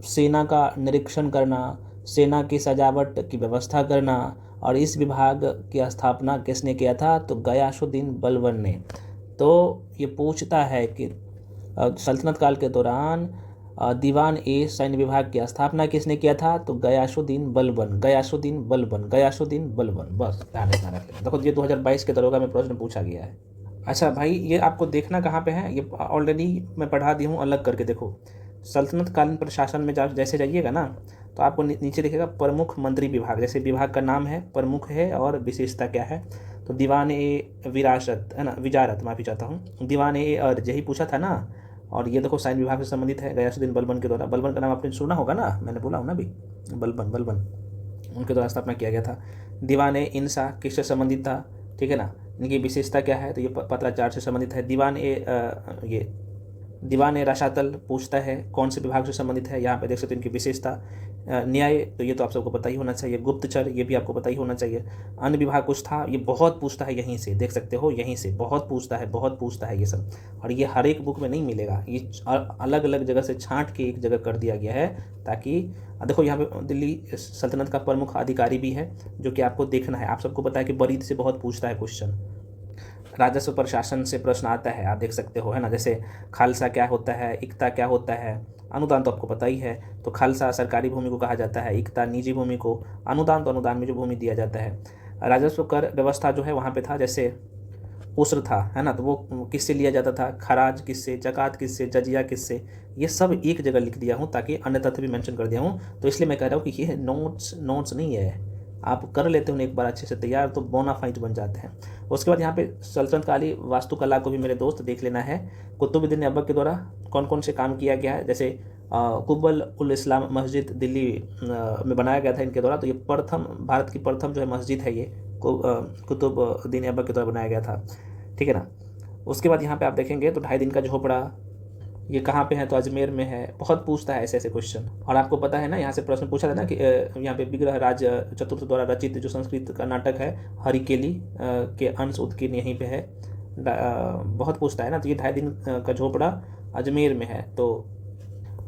सेना का निरीक्षण करना, सेना की सजावट की व्यवस्था करना। और इस विभाग की स्थापना किसने किया था, तो गयासुद्दीन बलबन ने। तो ये पूछता है कि सल्तनत काल के दौरान दीवान ए सैन्य विभाग की स्थापना किसने किया था, तो गयासुद्दीन बलबन। बस ध्यान रखना रखें। देखो ये 2022 के दरोगा में प्रश्न पूछा गया है। अच्छा भाई, ये आपको देखना कहाँ पे है, ये ऑलरेडी मैं पढ़ा दी हूँ, अलग करके देखो। सल्तनत कालीन प्रशासन में जैसे जाइएगा ना, तो आपको नीचे दिखेगा प्रमुख मंत्री विभाग, जैसे विभाग का नाम है, प्रमुख है और विशेषता क्या है। तो दीवान ए विरासत है ना, विजारत, माफ़ी चाहता हूँ, दीवान ए अर्ज यही पूछा था ना। और ये देखो सैन्य विभाग से संबंधित है, गयासुद्दीन बलबन के द्वारा। बलबन का नाम आपने सुना होगा ना, मैंने बोला हूँ ना भी, बलबन उनके द्वारा स्थापना किया गया था। दीवान ए इंसा किससे संबंधित था, ठीक है ना। इनकी विशेषता क्या है, तो ये पत्राचार से संबंधित है। दीवान ए रसातल पूछता है कौन से विभाग से संबंधित है, यहाँ पे देख सकते हो इनकी विशेषता। न्याय, तो ये तो आप सबको पता ही होना चाहिए। गुप्तचर, ये भी आपको पता ही होना चाहिए। अन्य विभाग कुछ था, ये बहुत पूछता है, यहीं से देख सकते हो, यहीं से बहुत पूछता है ये सब। और ये हर एक बुक में नहीं मिलेगा, ये अलग अलग जगह से छांट के एक जगह कर दिया गया है, ताकि देखो यहाँ पे दिल्ली सल्तनत का प्रमुख अधिकारी भी है, जो कि आपको देखना है। आप सबको पता है कि बरीद से बहुत पूछता है क्वेश्चन। राजस्व प्रशासन से प्रश्न आता है, आप देख सकते हो, है ना। जैसे खालसा क्या होता है, इक्ता क्या होता है, अनुदान तो आपको पता ही है। तो खालसा सरकारी भूमि को कहा जाता है, इक्ता निजी भूमि को, अनुदान तो अनुदान में जो भूमि दिया जाता है। राजस्व कर व्यवस्था जो है वहाँ पे था, जैसे उस्र था, है ना, तो वो किससे लिया जाता था, खराज किससे, जकात किससे, जजिया किससे, ये सब एक जगह लिख दिया हूँ ताकि अन्य तथ्य भी मेंशन कर दिया हूँ। तो इसलिए मैं कह रहा हूँ कि ये नोट्स नहीं है, आप कर लेते हो एक बार अच्छे से तैयार तो बोनाफाइड बन जाते हैं। उसके बाद यहाँ पे सल्तनत काली वास्तुकला को भी मेरे दोस्त देख लेना है। कुतुबुद्दीन ऐबक के द्वारा कौन कौन से काम किया गया है, जैसे कुब्बल उल इस्लाम मस्जिद दिल्ली में बनाया गया था इनके द्वारा। तो ये प्रथम, भारत की प्रथम जो है मस्जिद है, ये कुतुबुद्दीन ऐबक के द्वारा बनाया गया था, ठीक है ना। उसके बाद यहाँ पे आप देखेंगे तो 2.5 दिन का झोपड़ा ये कहाँ पे है, तो अजमेर में है। बहुत पूछता है ऐसे ऐसे क्वेश्चन, और आपको पता है ना, यहाँ से प्रश्न पूछा था ना कि यहाँ पे विग्रह राज चतुर्थ द्वारा रचित जो संस्कृत का नाटक है हरिकेली के अंश उत्कीर्ण यहीं पे है। बहुत पूछता है ना। तो ये 2.5 दिन का झोपड़ा अजमेर में है। तो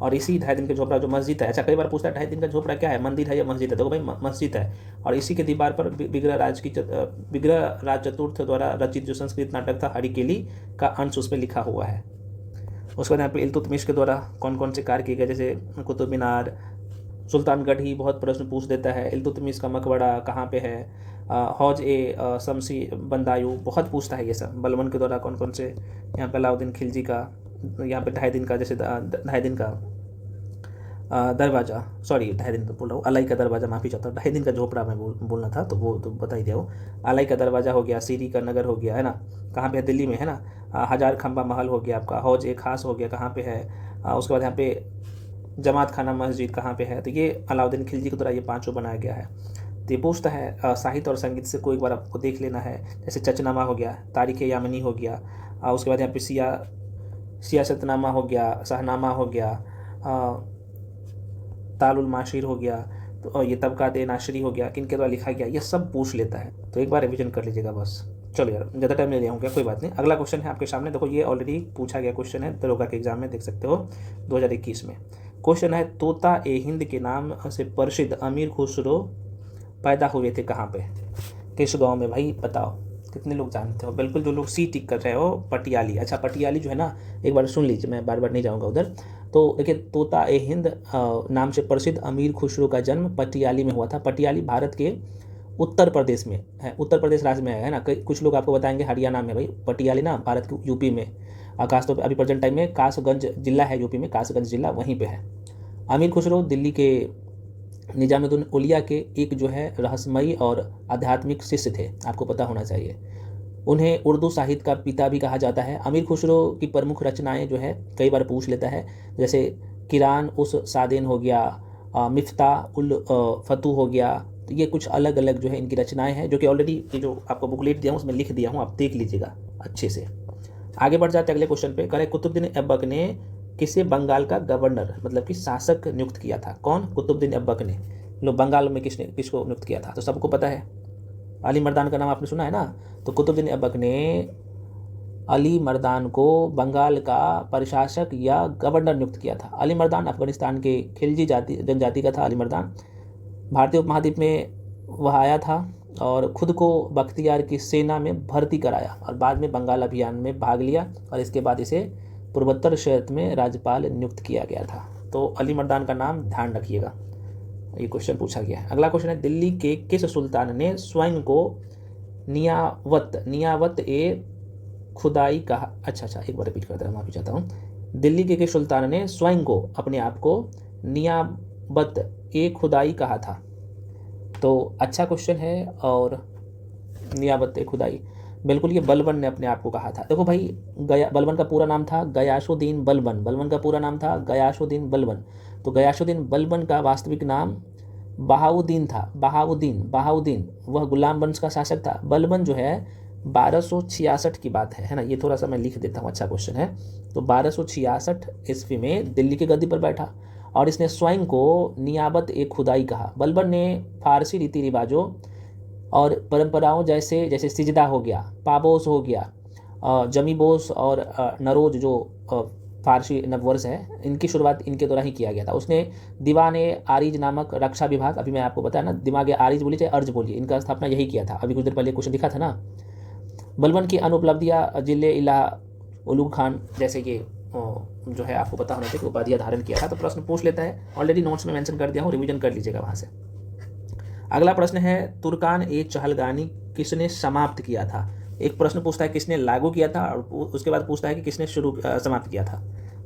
और इसी 2.5 दिन का झोपड़ा जो मस्जिद है, अच्छा कई बार पूछता है 2.5 दिन का झोपड़ा क्या है, मंदिर है या मस्जिद है। देखो भाई मस्जिद है, और इसी के दीवार पर विग्रह राज चतुर्थ द्वारा रचित जो संस्कृत नाटक था हरिकेली का अंश उस पर लिखा हुआ है। उसके बाद यहाँ पे इल्तुतमिश के द्वारा कौन कौन से कार्य किए गए, जैसे कुतुब मीनार, सुल्तानगढ़ ही बहुत प्रश्न पूछ देता है, इल्तुतमिश का मकबरा कहाँ पे है, हौज ए शमसी बंदायू बहुत पूछता है ये सब। बलबन के द्वारा कौन कौन से, यहाँ पे अलाउद्दीन खिलजी का, यहाँ पे 2.5 दिन का, जैसे 2.5 दिन का दरवाज़ा, सॉरी 2.5 दिन तो बोल रहा हूँ, अलाई का दरवाज़ा, माफ़ी चाहता हूँ, 2.5 दिन का झोपड़ा मैं बोलना था, तो वो तो बता ही दिया हो। अलाई का दरवाज़ा हो गया, सीरी का नगर हो गया, है ना, कहाँ पे है, दिल्ली में है ना। हजार खंबा महल हो गया आपका, हौज ए खास हो गया, कहाँ पे है। उसके बाद यहाँ पे जमात खाना मस्जिद कहाँ पे है। तो ये अलाउद्दीन खिलजी की तरह ये 5 बनाया गया है। तो ये पूछता है साहित्य और संगीत से कोई एक बार आपको देख लेना है, जैसे चचनामा हो गया, तारीख़ यामनी हो गया, उसके बाद यहाँ पे सियासतनामा हो गया, शाहनामा हो गया, तालुल माशिर हो गया, तो ये तबकात नाशरी हो गया, किनके द्वारा लिखा गया, ये सब पूछ लेता है। तो एक बार रिवीजन कर लीजिएगा बस। चलो यार ज़्यादा टाइम ले लिया हूँ क्या, कोई बात नहीं। अगला क्वेश्चन है आपके सामने, देखो ये ऑलरेडी पूछा गया क्वेश्चन है, दरोगा के एग्जाम में देख सकते हो 2021 में। क्वेश्चन है तोता ए हिंद के नाम से प्रसिद्ध अमीर खुसरो पैदा हुए थे कहाँ पे, किस गाँव में, भाई बताओ कितने लोग जानते हो। बिल्कुल, जो लोग सी टिक कर रहे हो, पटियाली। अच्छा पटियाली जो है ना, एक बार सुन लीजिए, मैं बार बार नहीं जाऊँगा उधर। तो देखिए तोता ए हिंद नाम से प्रसिद्ध अमीर खुसरो का जन्म पटियाली में हुआ था। पटियाली भारत के उत्तर प्रदेश में है, उत्तर प्रदेश राज्य में है ना। कुछ लोग आपको बताएंगे हरियाणा में, भाई पटियाली ना भारत के यूपी में, खासतौर पर अभी प्रेजेंट टाइम में कासगंज जिला है यूपी में, कासगंज जिला वहीं पे है। अमीर खुसरो दिल्ली के निजामुद्दीन औलिया के एक जो है रहस्यमयी और आध्यात्मिक शिष्य थे, आपको पता होना चाहिए। उन्हें उर्दू साहित्य का पिता भी कहा जाता है। अमीर खुसरो की प्रमुख रचनाएं जो है कई बार पूछ लेता है, जैसे किरान उस सादेन हो गया, मिफ्ता उल फतू हो गया। तो ये कुछ अलग अलग जो है इनकी रचनाएं हैं, जो कि ऑलरेडी ये जो आपको बुकलेट दिया हूँ उसमें लिख दिया हूँ, आप देख लीजिएगा अच्छे से। आगे बढ़ जाते अगले क्वेश्चन पे। करें कुतुबुद्दीन ऐबक ने किसे बंगाल का गवर्नर मतलब कि शासक नियुक्त किया था। कौन? कुतुबुद्दीन ऐबक ने। लो बंगाल में किसको नियुक्त किया था, तो सबको पता है। अली मर्दान का नाम आपने सुना है ना। तो कुतुबुद्दीन ऐबक ने अली मर्दान को बंगाल का प्रशासक या गवर्नर नियुक्त किया था। अली मर्दान अफगानिस्तान के खिलजी जनजाति का था। अली मर्दान भारतीय उपमहाद्वीप में वह आया था और खुद को बख्तियार की सेना में भर्ती कराया और बाद में बंगाल अभियान में भाग लिया और इसके बाद इसे पूर्वोत्तर क्षेत्र में राज्यपाल नियुक्त किया गया था। तो अली मर्दान का नाम ध्यान रखिएगा, ये क्वेश्चन पूछा गया है। अगला क्वेश्चन है दिल्ली के किस सुल्तान ने स्वयं को नियावत ए खुदाई कहा। अच्छा एक बार रिपीट करता हूँ, माफी चाहता हूँ। दिल्ली के किस सुल्तान ने स्वयं को अपने आप को नियावत ए खुदाई कहा था। तो अच्छा क्वेश्चन है। और नियावत ए खुदाई बिल्कुल ये बलबन ने अपने आप को कहा था। देखो भाई बलबन का पूरा नाम था गयासुद्दीन बलबन। बलबन का पूरा नाम था गयासुद्दीन बलबन। तो गयासुद्दीन बलबन का वास्तविक नाम बहाउद्दीन था। बहाउद्दीन वह गुलाम वंश का शासक था। बलबन जो है 1266 की बात है ना। ये थोड़ा सा मैं लिख देता हूँ, अच्छा क्वेश्चन है। तो 1266 ईस्वी में दिल्ली की गद्दी पर बैठा और इसने स्वयं को नियाबत ए खुदाई कहा। बलबन ने फारसी रीति रिवाजों और परंपराओं जैसे सिजदा हो गया, पाबोस हो गया, जमीबोस और नरोज जो फारसी नववर्ष है, इनकी शुरुआत इनके द्वारा ही किया गया था। उसने दीवान आरिज नामक रक्षा विभाग, अभी मैं आपको बताया ना, दिमाग आरिज बोलिए चाहे अर्ज बोलिए, इनका स्थापना यही किया था। अभी कुछ देर पहले क्वेश्चन दिखा था ना। बलबन की अनुपलब्धियाँ जिले इला उलूग खान, जैसे ये जो है आपको पता होना चाहिए कि उपाधियाँ धारण किया था। तो प्रश्न पूछ लेता है, ऑलरेडी नोट्स में मेंशन कर दिया हूँ, रिवीजन कर लीजिएगा वहाँ से। अगला प्रश्न है तुर्कान ए चहलगानी किसने समाप्त किया था। एक प्रश्न पूछता है किसने लागू किया था, और उसके बाद पूछता है कि किसने समाप्त किया था।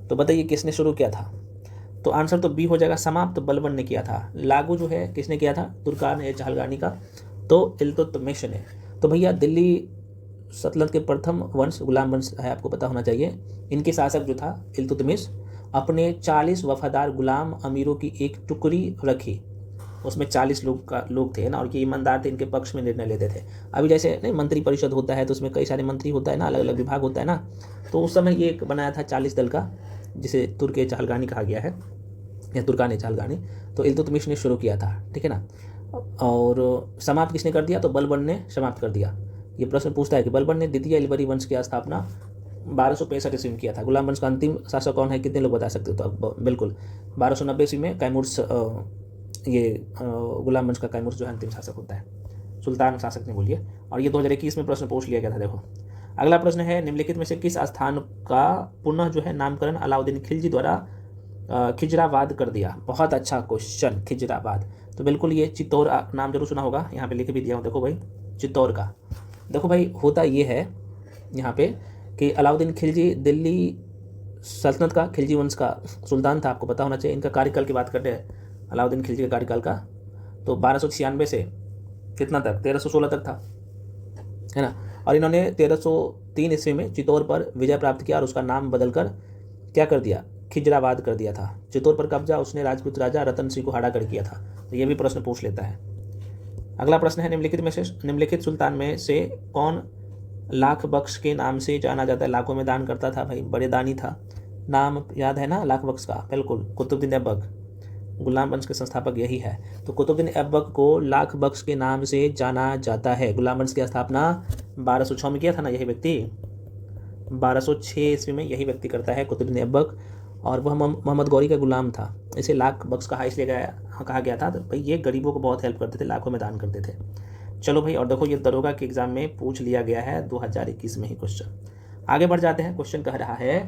तो बताइए किसने शुरू किया था। तो आंसर तो बी हो जाएगा, समाप्त बलबन ने किया था। लागू जो है किसने किया था, तुर्कान ए चहलगानी का, तो इल्तुतमिश ने। तो भैया दिल्ली सल्तनत के प्रथम वंश गुलाम वंश है, आपको पता होना चाहिए। इनके शासक जो था इल्तुतमिश, अपने 40 वफादार गुलाम अमीरों की एक टुकड़ी रखी। उसमें 40 लोग थे ना, और ये ईमानदार थे, इनके पक्ष में निर्णय लेते थे। अभी जैसे नहीं मंत्री परिषद होता है तो उसमें कई सारे मंत्री होता है ना, अलग अलग विभाग होता है ना, तो उस समय ये एक बनाया था 40 दल का, जिसे तुर्क ए चहलगानी कहा गया है, या तुर्कान ए चहलगानी। तो इल्तुतमिश ने शुरू किया था, ठीक है ना। और समाप्त किसने कर दिया, तो बलबन ने समाप्त कर दिया। ये प्रश्न पूछता है कि बलबन ने द्वितीय इलबरी वंश की स्थापना 1265 ईस्वी में किया था। गुलाम वंश का अंतिम शासक कौन है, कितने लोग बता सकते हो, तो अब बिल्कुल 1290 ईस्वी में कैमूर्स, ये गुलाम वंश का कैमूर्स जो है अंतिम शासक होता है, सुल्तान शासक ने बोलिए। और ये 2021 में प्रश्न पूछ लिया गया था। देखो अगला प्रश्न है, निम्नलिखित में से किस स्थान का पुनः जो है नामकरण अलाउद्दीन खिलजी द्वारा खिजराबाद कर दिया। बहुत अच्छा क्वेश्चन, खिजराबाद। तो बिल्कुल ये चित्तौर नाम जरूर सुना होगा, यहाँ पे लिख भी दिया हूँ, देखो भाई चित्तौर का। देखो भाई होता ये है यहाँ पे कि अलाउद्दीन खिलजी दिल्ली सल्तनत का, खिलजी वंश का सुल्तान था, आपको पता होना चाहिए। इनका कार्यकाल की बात करते हैं अलाउद्दीन खिलजी के कार्यकाल का, तो 1296 से कितना तक, 1316 तक था, है ना। और इन्होंने 1303 ईस्वी में चित्तौर पर विजय प्राप्त किया और उसका नाम बदलकर क्या कर दिया, खिजराबाद कर दिया था। चित्तौर पर कब्जा उसने राजपूत राजा रतन सिंह को हराकर किया था। तो ये भी प्रश्न पूछ लेता है। अगला प्रश्न है, निम्नलिखित सुल्तान में से कौन लाख बख्श के नाम से जाना जाता है। लाखों में दान करता था भाई, बड़े दानी था। नाम याद है ना लाख बख्श का, बिल्कुल कुतुबुद्दीन ऐबक, गुलाम वंश के संस्थापक यही है। तो कुतुबुद्दीन ऐबक को लाख बख्श के नाम से जाना जाता है। गुलाम वंश की स्थापना 1206 में किया था ना यही व्यक्ति, 1206 ईस्वी में यही व्यक्ति करता है कुतुबुद्दीन ऐबक। और वह मोहम्मद गौरी का गुलाम था। इसे लाख बख्श कहा इसलिए कहा गया था, तो भाई ये गरीबों को बहुत हेल्प करते थे, लाखों में दान करते थे। चलो भाई, और देखो ये दरोगा के एग्जाम में पूछ लिया गया है 2021 में ही क्वेश्चन। आगे बढ़ जाते हैं। क्वेश्चन कह रहा है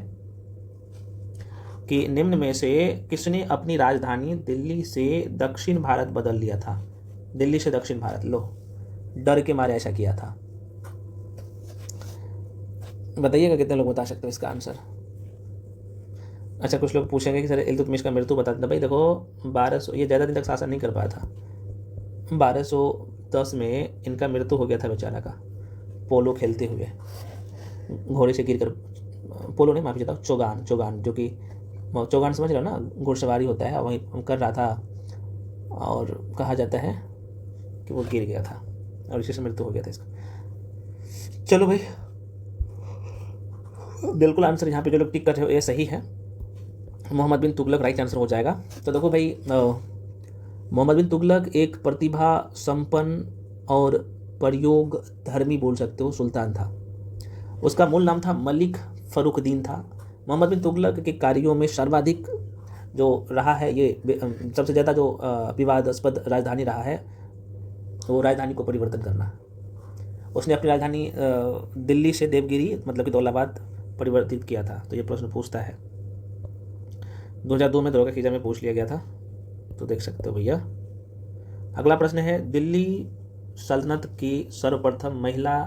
कि निम्न में से किसने अपनी राजधानी दिल्ली से दक्षिण भारत बदल लिया था। दिल्ली से दक्षिण भारत, लो डर के मारे ऐसा किया था। बताइएगा कितने लोग बता सकते हो इसका आंसर। अच्छा, कुछ लोग पूछेंगे कि सर इल्तुतमिश का मृत्यु बता देना। भाई देखो 1200, ये ज़्यादा दिन तक शासन नहीं कर पाया था। 1210 में इनका मृत्यु हो गया था बेचारा का, पोलो खेलते हुए घोड़े से गिरकर। पोलो नहीं, माफी चाहता हूँ, चौगान, जो कि चौगान समझ रहे हो ना, घुड़सवारी होता है, वहीं कर रहा था और कहा जाता है कि वो गिर गया था और इसी से मृत्यु हो गया था इसका। चलो भाई, बिल्कुल आंसर यहाँ पे जो लोग टिक कर रहे हो ये सही है। मोहम्मद बिन तुगलक राइट आंसर हो जाएगा। तो देखो भाई, मोहम्मद बिन तुगलक एक प्रतिभा संपन्न और प्रयोग धर्मी बोल सकते हो सुल्तान था। उसका मूल नाम था मलिक फरुखदीन था। मोहम्मद बिन तुगलक के कार्यों में सर्वाधिक जो रहा है, ये सबसे ज़्यादा जो विवादास्पद राजधानी रहा है वो राजधानी को परिवर्तन करना। उसने अपनी राजधानी दिल्ली से देवगिरी मतलब कि दौलाबाद परिवर्तित किया था। तो ये प्रश्न पूछता है, 2002 में दरोगा के एग्जाम में पूछ लिया गया था, तो देख सकते हो भैया। अगला प्रश्न है, दिल्ली सल्तनत की सर्वप्रथम महिला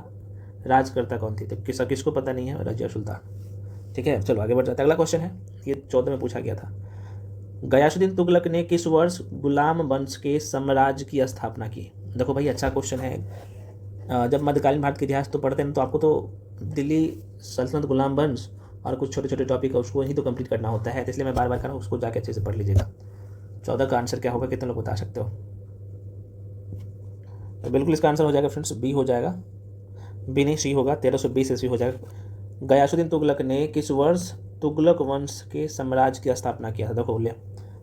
राजकर्ता कौन थी। तो किसको पता नहीं है, रजिया सुल्तान। ठीक है, चलो आगे बढ़ जाते हैं। अगला क्वेश्चन है, ये 14 में पूछा गया था। गयासुद्दीन तुगलक ने किस वर्ष गुलाम वंश के साम्राज्य की स्थापना की। देखो भाई अच्छा क्वेश्चन है। जब मध्यकालीन भारत के इतिहास तो पढ़ते हैं तो आपको तो दिल्ली सल्तनत, गुलाम वंश और कुछ छोटे छोटे टॉपिक है उसको ही तो कंप्लीट करना होता है, तो इसलिए मैं बार बार कर रहा हूँ, उसको जाके अच्छे से पढ़ लीजिएगा। 14 का आंसर क्या होगा, कितने लोग बता सकते हो। तो बिल्कुल इसका आंसर हो जाएगा फ्रेंड्स, बी हो जाएगा, बी नहीं सी होगा, 1320 ईस्वी हो जाएगा। गयासुद्दीन तुगलक ने किस वर्ष तुगलक वंश के साम्राज्य की स्थापना किया था। देखो बोले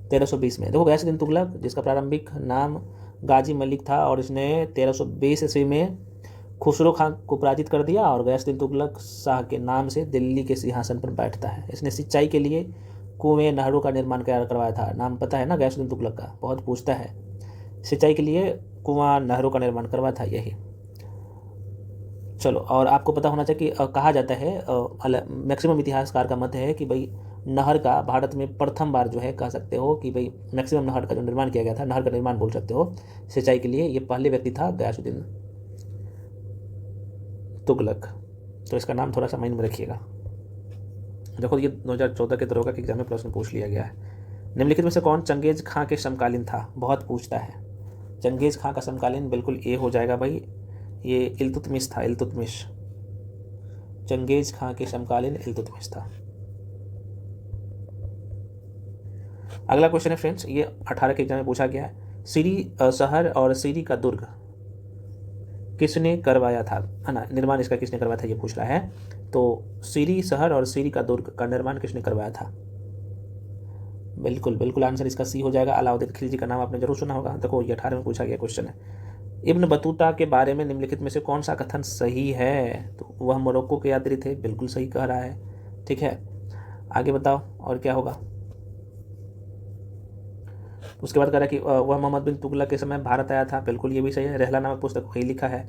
1320 में। देखो गयासुद्दीन तुगलक, जिसका प्रारंभिक नाम गाजी मलिक था, और इसने 1320 ईस्वी में खुसरो खान को पराजित कर दिया और गयासुद्दीन तुगलक शाह के नाम से दिल्ली के सिंहासन पर बैठता है। इसने सिंचाई के लिए कुएं, नहरों का निर्माण करवाया था। नाम पता है ना गयासुद्दीन तुगलक का, बहुत पूछता है। सिंचाई के लिए कुआं, नहरों का निर्माण करवाया था यही। चलो, और आपको पता होना चाहिए कि कहा जाता है, मैक्सिमम इतिहासकार का मत है कि भाई नहर का भारत में प्रथम बार जो है कह सकते हो कि भाई मैक्सिमम नहर का जो निर्माण किया गया था, नहर का निर्माण बोल सकते हो सिंचाई के लिए, ये पहले व्यक्ति था गयासुद्दीन तुगलक। तो इसका नाम थोड़ा सा माइंड में रखिएगा। देखो ये 2014 के दरोगा के एग्जाम में प्रश्न पूछ लिया गया है। निम्नलिखित में से कौन चंगेज खां के समकालीन था, बहुत पूछता है। चंगेज खां का समकालीन बिल्कुल ए हो जाएगा भाई, ये इल्तुतमिश था, इल्तुतमिश। चंगेज खां के समकालीन इल्तुतमिश था। अगला क्वेश्चन है फ्रेंड्स, ये 18 के एग्जाम में पूछा गया है। सीरी शहर और सीरी का दुर्ग किसने करवाया था, है ना, निर्माण इसका किसने करवाया था ये पूछ रहा है। तो सीरी शहर और सीरी का दुर्ग का निर्माण किसने करवाया था, बिल्कुल बिल्कुल आंसर इसका सी हो जाएगा। अलाउद्दीन खिलजी का नाम आपने जरूर सुना होगा। देखो ये 18 में पूछा गया क्वेश्चन है। इब्न बतूता के बारे में निम्नलिखित में से कौन सा कथन सही है, तो वह मोरक्को के यात्री थे, बिल्कुल सही कह रहा है। ठीक है, आगे बताओ और क्या होगा। उसके बाद कह रहा है कि वह मोहम्मद बिन तुगलक के समय भारत आया था, बिल्कुल ये भी सही है। रहला नामक पुस्तक वही लिखा है।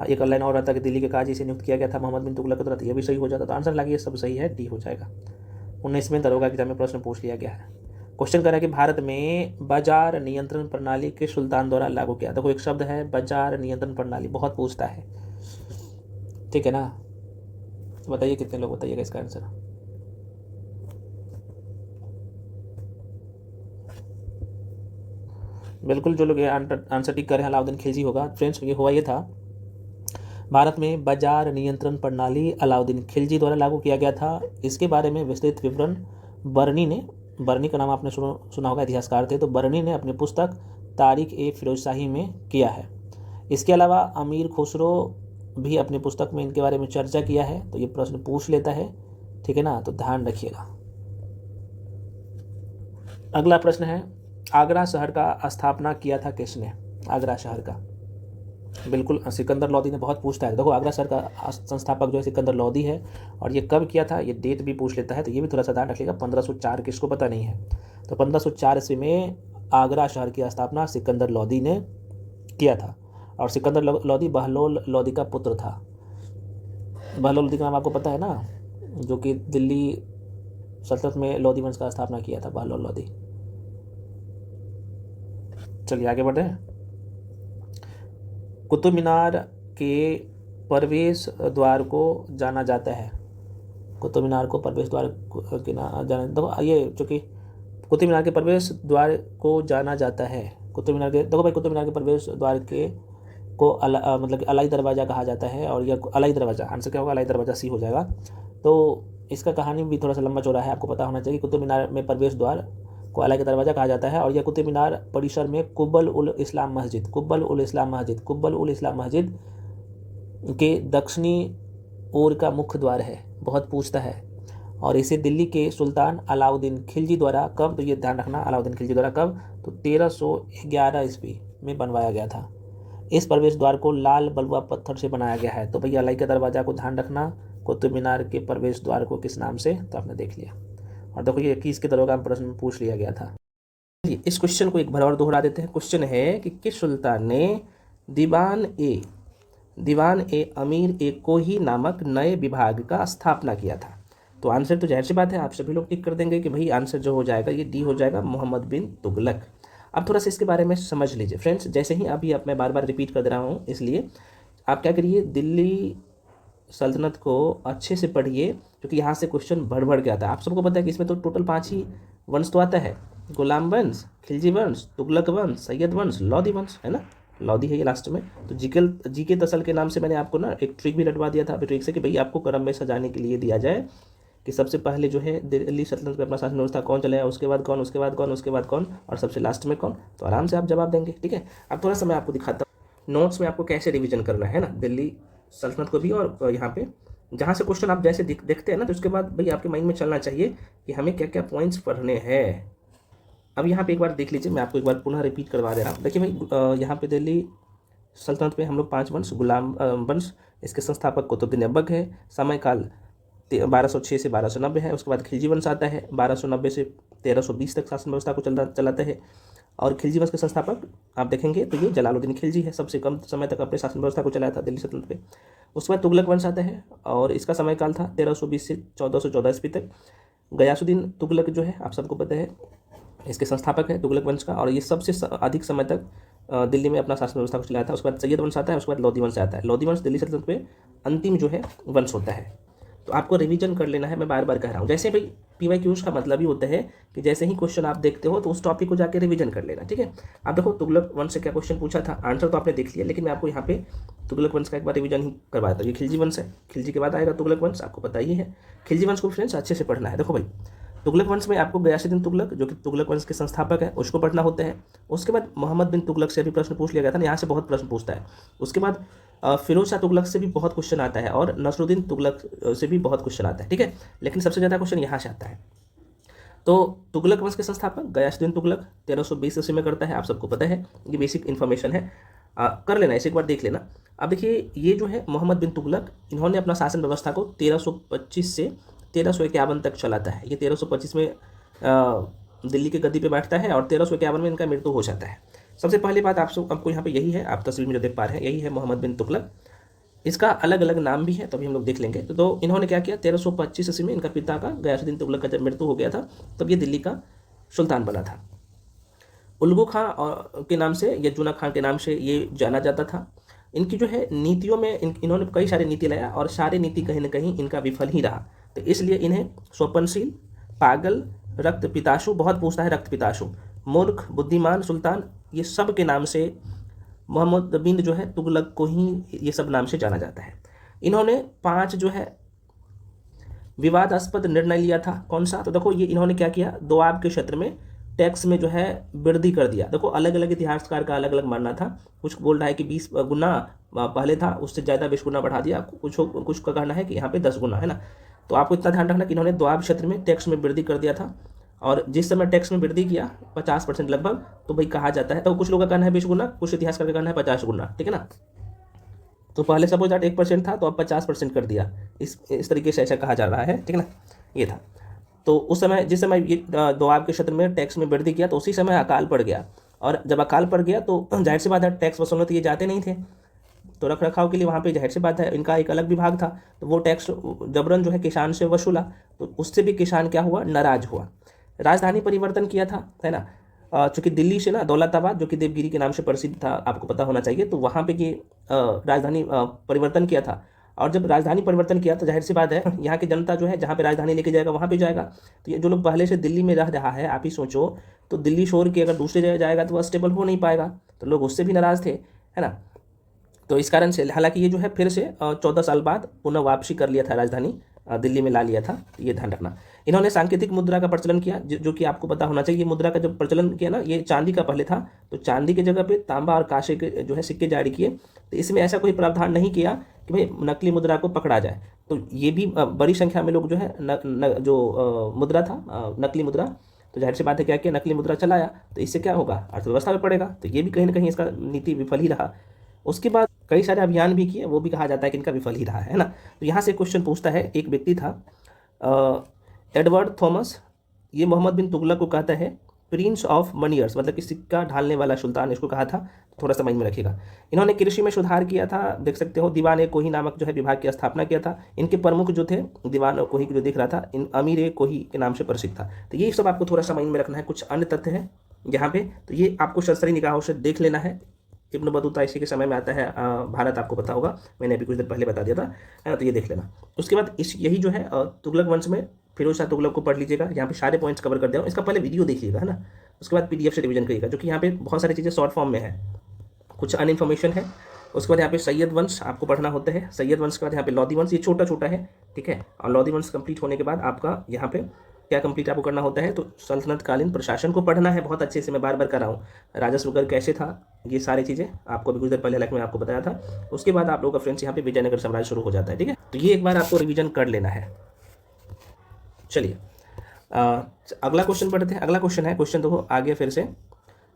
एक लाइन और रहता है कि दिल्ली के काजी से नियुक्त किया गया था मोहम्मद बिन तुगलक के तुरंत, ये भी सही हो जाता। तो आंसर लगे सब सही है, डी हो जाएगा। 19वें दरोगा एग्जाम में प्रश्न पूछ लिया गया है। क्वेश्चन कर रहा है कि भारत में बाजार नियंत्रण प्रणाली के सुल्तान द्वारा लागू किया। देखो एक शब्द है बाजार नियंत्रण प्रणाली, बहुत पूछता है, ठीक है ना। तो बताइए कितने लोग बताइएगा इसका आंसर। बिल्कुल जो लोग ये आंसर टिक कर रहे हैं अलाउद्दीन खिलजी होगा। फ्रेंड्स ये हुआ ये था, भारत में बाजार नियंत्रण प्रणाली अलाउद्दीन खिलजी द्वारा लागू किया गया था। इसके बारे में विस्तृत विवरण बर्नी ने, बर्नी का नाम आपने सुना होगा, इतिहासकार थे, तो बर्नी ने अपनी पुस्तक तारीख ए फिरोजशाही में किया है। इसके अलावा अमीर खुसरो भी अपनी पुस्तक में इनके बारे में चर्चा किया है। तो ये प्रश्न पूछ लेता है, ठीक है ना, तो ध्यान रखिएगा। अगला प्रश्न है, आगरा शहर का स्थापना किया था किसने, आगरा शहर का, बिल्कुल सिकंदर लोदी ने, बहुत पूछता है। देखो आगरा शहर का संस्थापक जो है सिकंदर लोदी है, और ये कब किया था, ये डेट भी पूछ लेता है, तो ये भी थोड़ा सा ध्यान रखिएगा। 1504 किसको पता नहीं है, तो 1504 ईस्वी में आगरा शहर की स्थापना सिकंदर लोदी ने किया था। और सिकंदर लोदी बहलोल लोदी का पुत्र था। बहलोल लोदी का नाम आपको पता है ना, जो कि दिल्ली सल्तनत में लोदी वंश का स्थापना किया था, बहलोल लोदी। चलिए आगे बढ़ रहे हैं। कुतुब मीनार के प्रवेश द्वार को जाना जाता है, कुतुब मीनार को प्रवेश द्वार के ना जाना, देखो ये चूँकि कुतुब मीनार के प्रवेश द्वार को जाना जाता है, कुतुब मीनार के, देखो भाई कुतुब मीनार के प्रवेश द्वार के को मतलब अलाई दरवाज़ा कहा जाता है, और यह अलाई दरवाज़ा, आंसर क्या होगा, अलाई दरवाज़ा सी हो जाएगा। तो इसका कहानी भी थोड़ा सा लंबा चौड़ा है, आपको पता होना चाहिए। कुतुब मीनार में प्रवेश द्वार को अलाई का दरवाज़ा कहा जाता है, और यह कुतुब मीनार परिसर में कुब्बल उल इस्लाम मस्जिद, कुब्बल उल इस्लाम मस्जिद, कुब्बल उल इस्लाम मस्जिद के दक्षिणी ओर का मुख्य द्वार है, बहुत पूछता है। और इसे दिल्ली के सुल्तान अलाउद्दीन खिलजी द्वारा कब, तो ये ध्यान रखना, अलाउद्दीन खिलजी द्वारा कब, तो 1311 ईस्वी में बनवाया गया था। इस प्रवेश द्वार को लाल बलुआ पत्थर से बनाया गया है। तो भैया अलाई का दरवाज़ा को ध्यान रखना, कुतुब मीनार के प्रवेश द्वार को किस नाम से, तो आपने देख लिया। और देखो ये 21 के दरोगा प्रश्न में पूछ लिया गया था। इस क्वेश्चन को एक बार और दोहरा देते हैं। क्वेश्चन है कि किस सुल्तान ने दीवान ए अमीर ए कोही नामक नए विभाग का स्थापना किया था। तो आंसर तो जाहिर सी बात है, आप सभी लोग टिक कर देंगे कि भाई आंसर जो हो जाएगा ये डी हो जाएगा, मोहम्मद बिन तुगलक। अब थोड़ा सा इसके बारे में समझ लीजिए फ्रेंड्स, जैसे ही अभी मैं बार बार रिपीट कर दे रहा हूँ, इसलिए आप क्या करिए, दिल्ली सल्तनत को अच्छे से पढ़िए, क्योंकि यहाँ से क्वेश्चन बढ़ के आता है। आप सबको पता है कि इसमें तो टोटल 5 ही वंश तो आता है, गुलाम वंश, खिलजी वंश, तुगलक वंश, सैयद वंश, लोधी वंश, है ना, लोधी है ये लास्ट में। तो जीके दसल के नाम से मैंने आपको ना एक ट्रिक भी रटवा दिया था अभी ट्रिक से, कि भाई आपको क्रम में सजाने के लिए दिया जाए कि सबसे पहले जो है दिल्ली सल्तनत में अपना शासन व्यवस्था कौन चलाया, उसके बाद कौन, उसके बाद कौन, उसके बाद कौन, और सबसे लास्ट में कौन। तो आराम से आप जवाब देंगे, ठीक है। अब थोड़ा सा मैं आपको दिखाता हूँ नोट्स में आपको कैसे रिविजन करना है ना, दिल्ली सल्तनत को भी, और यहाँ पे जहाँ से क्वेश्चन आप जैसे देखते हैं ना, तो उसके बाद भाई आपके माइंड में चलना चाहिए कि हमें क्या क्या पॉइंट्स पढ़ने हैं। अब यहाँ पे एक बार देख लीजिए, मैं आपको एक बार पुनः रिपीट करवा दे रहा हूँ। देखिए भाई यहाँ पे दिल्ली सल्तनत में हम लोग 5 वंश, गुलाम वंश, इसके संस्थापक कुतुबुद्दीन ऐबक है, समय काल 1206 से 1290 है। उसके बाद खिलजी वंश आता है, 1290 से 1320 तक शासन व्यवस्था को चलाता है। और खिलजी वंश के संस्थापक आप देखेंगे तो ये जलालुद्दीन खिलजी है, सबसे कम समय तक अपने शासन व्यवस्था को चलाया था दिल्ली सल्तनत पे। उसके बाद तुगलक वंश आता है और इसका समयकाल था 1320 से 1414 ईस्वी तक। गयासुद्दीन तुगलक जो है आप सबको पता है इसके संस्थापक है तुगलक वंश का, और ये सबसे अधिक समय तक दिल्ली में अपना शासन व्यवस्था को चलाया था। उसके बाद सैयद वंश आता है, उसके बाद लोधी वंश आता है। लोधी वंश दिल्ली सल्तनत पे अंतिम जो है वंश होता है। तो आपको रिवीजन कर लेना है, मैं बार बार कह रहा हूँ। जैसे भाई PYQs का मतलब ही होता है कि जैसे ही क्वेश्चन आप देखते हो तो उस टॉपिक को जाके रिवीजन कर लेना, ठीक है। आप देखो तुगलक वंश से क्या क्वेश्चन पूछा था, आंसर तो आपने देख लिया, लेकिन मैं आपको यहाँ पे तुगलक वंश का एक बार रिवीजन ही करवाया था। ये खिलजी वंश है, खिलजी के बाद आएगा तुगलक वंश, आपको पता ही है। खिलजी वंश को फ्रेंड्स अच्छे से पढ़ना है। देखो भाई तुगलक वंश में आपको गयासुद्दीन तुगलक जो कि तुगलक वंश के संस्थापक है उसको पढ़ना होता है। उसके बाद मोहम्मद बिन तुगलक से भी प्रश्न पूछ लिया गया था ना, यहाँ से बहुत प्रश्न पूछता है। उसके बाद फिरोज शाह तुगलक से भी बहुत क्वेश्चन आता है और नसरुद्दीन तुगलक से भी बहुत क्वेश्चन आता है, ठीक है। लेकिन सबसे ज़्यादा क्वेश्चन यहाँ से आता है। तो तुगलक वंश के संस्थापक गयासुद्दीन तुगलक 1320 ईस्वी में करता है, आप सबको पता है, ये बेसिक इन्फॉर्मेशन है, कर लेना, इसे एक बार देख लेना। अब देखिए ये जो है मोहम्मद बिन तुगलक, इन्होंने अपना शासन व्यवस्था को 1325 से 1351 तक चलाता है। ये 1325 में दिल्ली की गद्दी पे बैठता है और 1351 में इनका मृत्यु हो जाता है। सबसे पहली बात आपको यहाँ पे यही है, आप तस्वीर में जो देख पा रहे हैं यही है मोहम्मद बिन तुगलक। इसका अलग अलग नाम भी है, तो अभी हम लोग देख लेंगे। तो इन्होंने क्या किया, 1325 ईस्वी में इनका पिता का गयासुद्दीन तुगलक का जब मृत्यु हो गया था तब ये दिल्ली का सुल्तान बना था। उल्गू खां के नाम से या जूना खां के नाम से ये जाना जाता था। इनकी जो है नीतियों में इन्होंने कई सारी नीति लाया और सारे नीति कहीं ना कहीं इनका विफल ही रहा। तो इसलिए इन्हें स्वपनशील, पागल, रक्त पिताशु, बहुत पूछता है रक्त पिताशु, मूर्ख, बुद्धिमान सुल्तान, ये सब के नाम से मोहम्मद बिन जो है तुगलक को ही ये सब नाम से जाना जाता है। इन्होंने 5 जो है विवादास्पद निर्णय लिया था। कौन सा, तो देखो ये इन्होंने क्या किया, दोआब के क्षेत्र में टैक्स में जो है वृद्धि कर दिया। देखो अलग अलग इतिहासकार का अलग अलग मानना था, कुछ बोल रहा है कि 20 गुना पहले था, उससे ज़्यादा 20 गुना बढ़ा दिया, कुछ का कहना है कि यहाँ पे 10 गुना है ना। तो आपको इतना ध्यान रखना कि इन्होंने दोआब क्षेत्र में टैक्स में वृद्धि कर दिया था, और जिस समय टैक्स में वृद्धि किया 50% लगभग, तो भाई कहा जाता है, तो कुछ लोगों का कहना है 20 गुना, कुछ इतिहासकार का कहना है 50 गुना, ठीक है ना। तो पहले सपोज दैट 1% था तो अब 50% कर दिया, इस तरीके से ऐसा कहा जा रहा है, ठीक है ना। ये था, तो उस समय जिस समय ये दोआब के क्षेत्र में टैक्स में वृद्धि किया तो उसी समय अकाल पड़ गया, और जब अकाल पड़ गया तो जाहिर सी बात है टैक्स वसूलने तो ये जाते नहीं थे, तो रख रखाव के लिए वहाँ पे जाहिर सी बात है इनका एक अलग विभाग था, तो वो टैक्स जबरन जो है किसान से वसूला, तो उससे भी किसान क्या हुआ, नाराज हुआ। राजधानी परिवर्तन किया था, है ना। चूँकि दिल्ली से ना दौलताबाद जो कि देवगिरी के नाम से प्रसिद्ध था, आपको पता होना चाहिए, तो वहाँ पे ये राजधानी परिवर्तन किया था। और जब राजधानी परिवर्तन किया तो जाहिर सी बात है यहाँ की जनता जो है जहाँ पे राजधानी लेके जाएगा वहाँ पे जाएगा। तो ये जो लोग पहले से दिल्ली में रह रहा है, आप ही सोचो, तो दिल्ली छोड़ के अगर दूसरे जगह जाएगा तो वह स्टेबल हो नहीं पाएगा, तो लोग उससे भी नाराज़ थे, है ना। तो इस कारण से हालांकि ये जो है फिर से 14 साल बाद पुनः वापसी कर लिया था, राजधानी दिल्ली में ला लिया था, ये ध्यान रखना। इन्होंने सांकेतिक मुद्रा का प्रचलन किया, जो कि आपको पता होना चाहिए। मुद्रा का जब प्रचलन किया ना, ये चांदी का पहले था, तो चांदी की जगह पे तांबा और कांसे के जो है सिक्के जारी किए। तो इसमें ऐसा कोई प्रावधान नहीं किया कि भाई नकली मुद्रा को पकड़ा जाए, तो ये भी बड़ी संख्या में लोग जो है जो मुद्रा था नकली मुद्रा, तो जाहिर सी बात है क्या किया, नकली मुद्रा चलाया, तो इससे क्या होगा, अर्थव्यवस्था में पड़ेगा। तो ये भी कहीं ना कहीं इसका नीति विफल ही रहा। उसके बाद कई सारे अभियान भी किए, वो भी कहा जाता है कि इनका विफल ही रहा है ना। तो यहाँ से क्वेश्चन पूछता है, एक व्यक्ति था एडवर्ड थॉमस, ये मोहम्मद बिन तुगलक को कहता है प्रिंस ऑफ मनियर्स, मतलब कि सिक्का ढालने वाला सुल्तान इसको कहा था, थोड़ा सा माइंड में रखिएगा। इन्होंने कृषि में सुधार किया था, देख सकते हो, दीवान ए कोही नामक जो है विभाग की स्थापना किया था। इनके प्रमुख जो थे दीवान कोही जो दिख रहा था, इन अमीर ए कोही के नाम से प्रसिद्ध था। तो ये सब आपको थोड़ा सा माइंड में रखना है। कुछ अन्य तथ्य है यहाँ पे, तो ये आपको सरसरी निगाहों से देख लेना है। इब्न बतूता इसी के समय में आता है भारत, आपको पता होगा, मैंने अभी कुछ देर पहले बता दिया था, है ना। तो ये देख लेना। उसके बाद यही जो है तुगलक वंश में फिरोज शाह तुगलक को पढ़ लीजिएगा, यहाँ पे सारे पॉइंट्स कवर कर दिया हूँ। इसका पहले वीडियो देखिएगा, है ना। उसके बाद PDF से रिवीजन करिएगा, जो कि यहाँ पे बहुत सारी चीज़ें शॉर्ट फॉर्म में है, कुछ अन इन्फॉर्मेशन है। उसके बाद यहाँ पे सैयद वंश आपको पढ़ना होता है। सैयद वंश के बाद यहाँ पे लोधी वंश, ये छोटा छोटा है, ठीक है। और लोधी वंश कंप्लीट होने के बाद आपका यहाँ पे क्या कंप्लीट आपको करना होता है, तो सल्तनत कालीन प्रशासन को पढ़ना है बहुत अच्छे से। मैं बार बार कर रहा हूँ, राजस्व कर कैसे था, ये सारी चीज़ें आपको अभी कुछ देर पहले हालांकि मैं आपको बताया था। उसके बाद आप लोगों का फ्रेंड्स यहाँ पे विजयनगर साम्राज्य शुरू हो जाता है, ठीक है। तो ये एक बार आपको रिविजन कर लेना है। चलिए अगला क्वेश्चन पढ़ते हैं। अगला क्वेश्चन है, क्वेश्चन देखो आगे फिर से,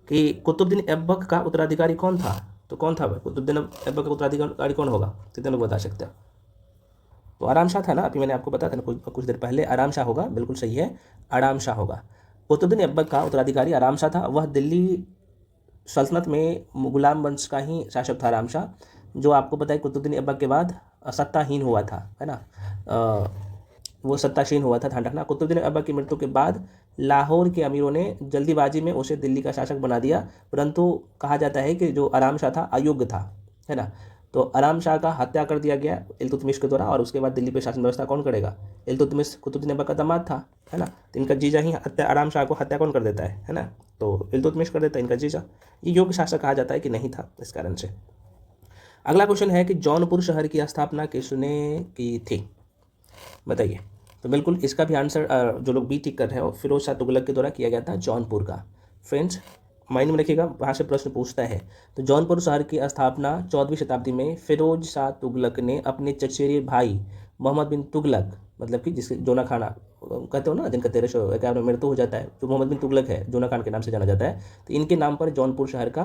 कि कुतुबुद्दीन ऐबक का उत्तराधिकारी कौन था। तो कौन था कुतुबुद्दीन ऐबक का उत्तराधिकारी कौन होगा, कितने लोग बता सकते हैं। तो आराम शाह था ना, अभी मैंने आपको बताया था ना कुछ देर पहले, आराम शाह होगा, बिल्कुल सही है, आराम शाह होगा। कुतुबुद्दीन ऐबक का उत्तराधिकारी आराम शाह था। वह दिल्ली सल्तनत में गुलाम वंश का ही शासक था आराम शाह, जो आपको पता है कुतुबुद्दीन ऐबक के बाद सत्ताहीन हुआ था, है ना। वो सत्ताहीन हुआ था, ध्यान रखना। कुतुबुद्दीन ऐबक की मृत्यु के बाद लाहौर के अमीरों ने जल्दीबाजी में उसे दिल्ली का शासक बना दिया, परंतु कहा जाता है कि जो आराम शाह था अयोग्य था, है ना। तो आराम शाह का हत्या कर दिया गया इल्तुतमिश के द्वारा, और उसके बाद दिल्ली पे शासन व्यवस्था कौन करेगा? इल्तुतमिश कुतुबुद्दीन ऐबक का दामाद था, है ना। तो इनका जीजा ही हत्या, आराम शाह को हत्या कौन कर देता है ना। तो इल्तुतमिश कर देता है इनका जीजा। ये योग्य शासक कहा जाता है कि नहीं था इस कारण से। अगला क्वेश्चन है कि जौनपुर शहर की स्थापना किसने की थी, बताइए। तो बिल्कुल इसका भी आंसर जो लोग बी टिक कर रहे हैं, फिरोज शाह तुगलक के द्वारा किया गया था जौनपुर का। फ्रेंड्स माइंड में रखिएगा, वहाँ से प्रश्न पूछता है। तो जौनपुर शहर की स्थापना 14वीं शताब्दी में फिरोज शाह तुगलक ने अपने चचेरे भाई मोहम्मद बिन तुगलक, मतलब कि जिसके जोना खाना कहते हो ना, जिनका 1351 में मृत्यु हो जाता है, जो मोहम्मद बिन तुगलक है, जोना खान के नाम से जाना जाता है, तो इनके नाम पर जौनपुर शहर का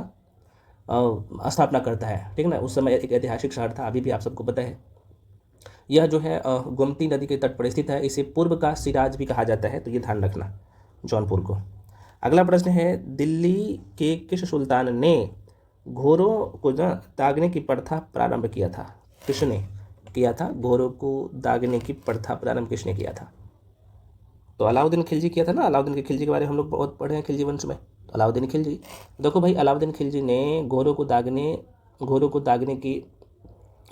स्थापना करता है, ठीक है ना। उस समय एक ऐतिहासिक शहर था, अभी भी आप सबको पता है। यह जो है गोमती नदी के तट पर स्थित है। इसे पूर्व का सिराज भी कहा जाता है, तो ये ध्यान रखना जौनपुर को। अगला प्रश्न है, दिल्ली के किस सुल्तान ने घोड़ों को ना दागने की प्रथा प्रारंभ किया था? किसने किया था घोड़ों को दागने की प्रथा प्रारंभ, किसने किया था? तो अलाउद्दीन खिलजी किया था ना। अलाउद्दीन के खिलजी के बारे में हम लोग बहुत पढ़े हैं खिलजी वंश में। तो अलाउद्दीन खिलजी, देखो भाई, अलाउद्दीन खिलजी ने घोड़ों को दागने की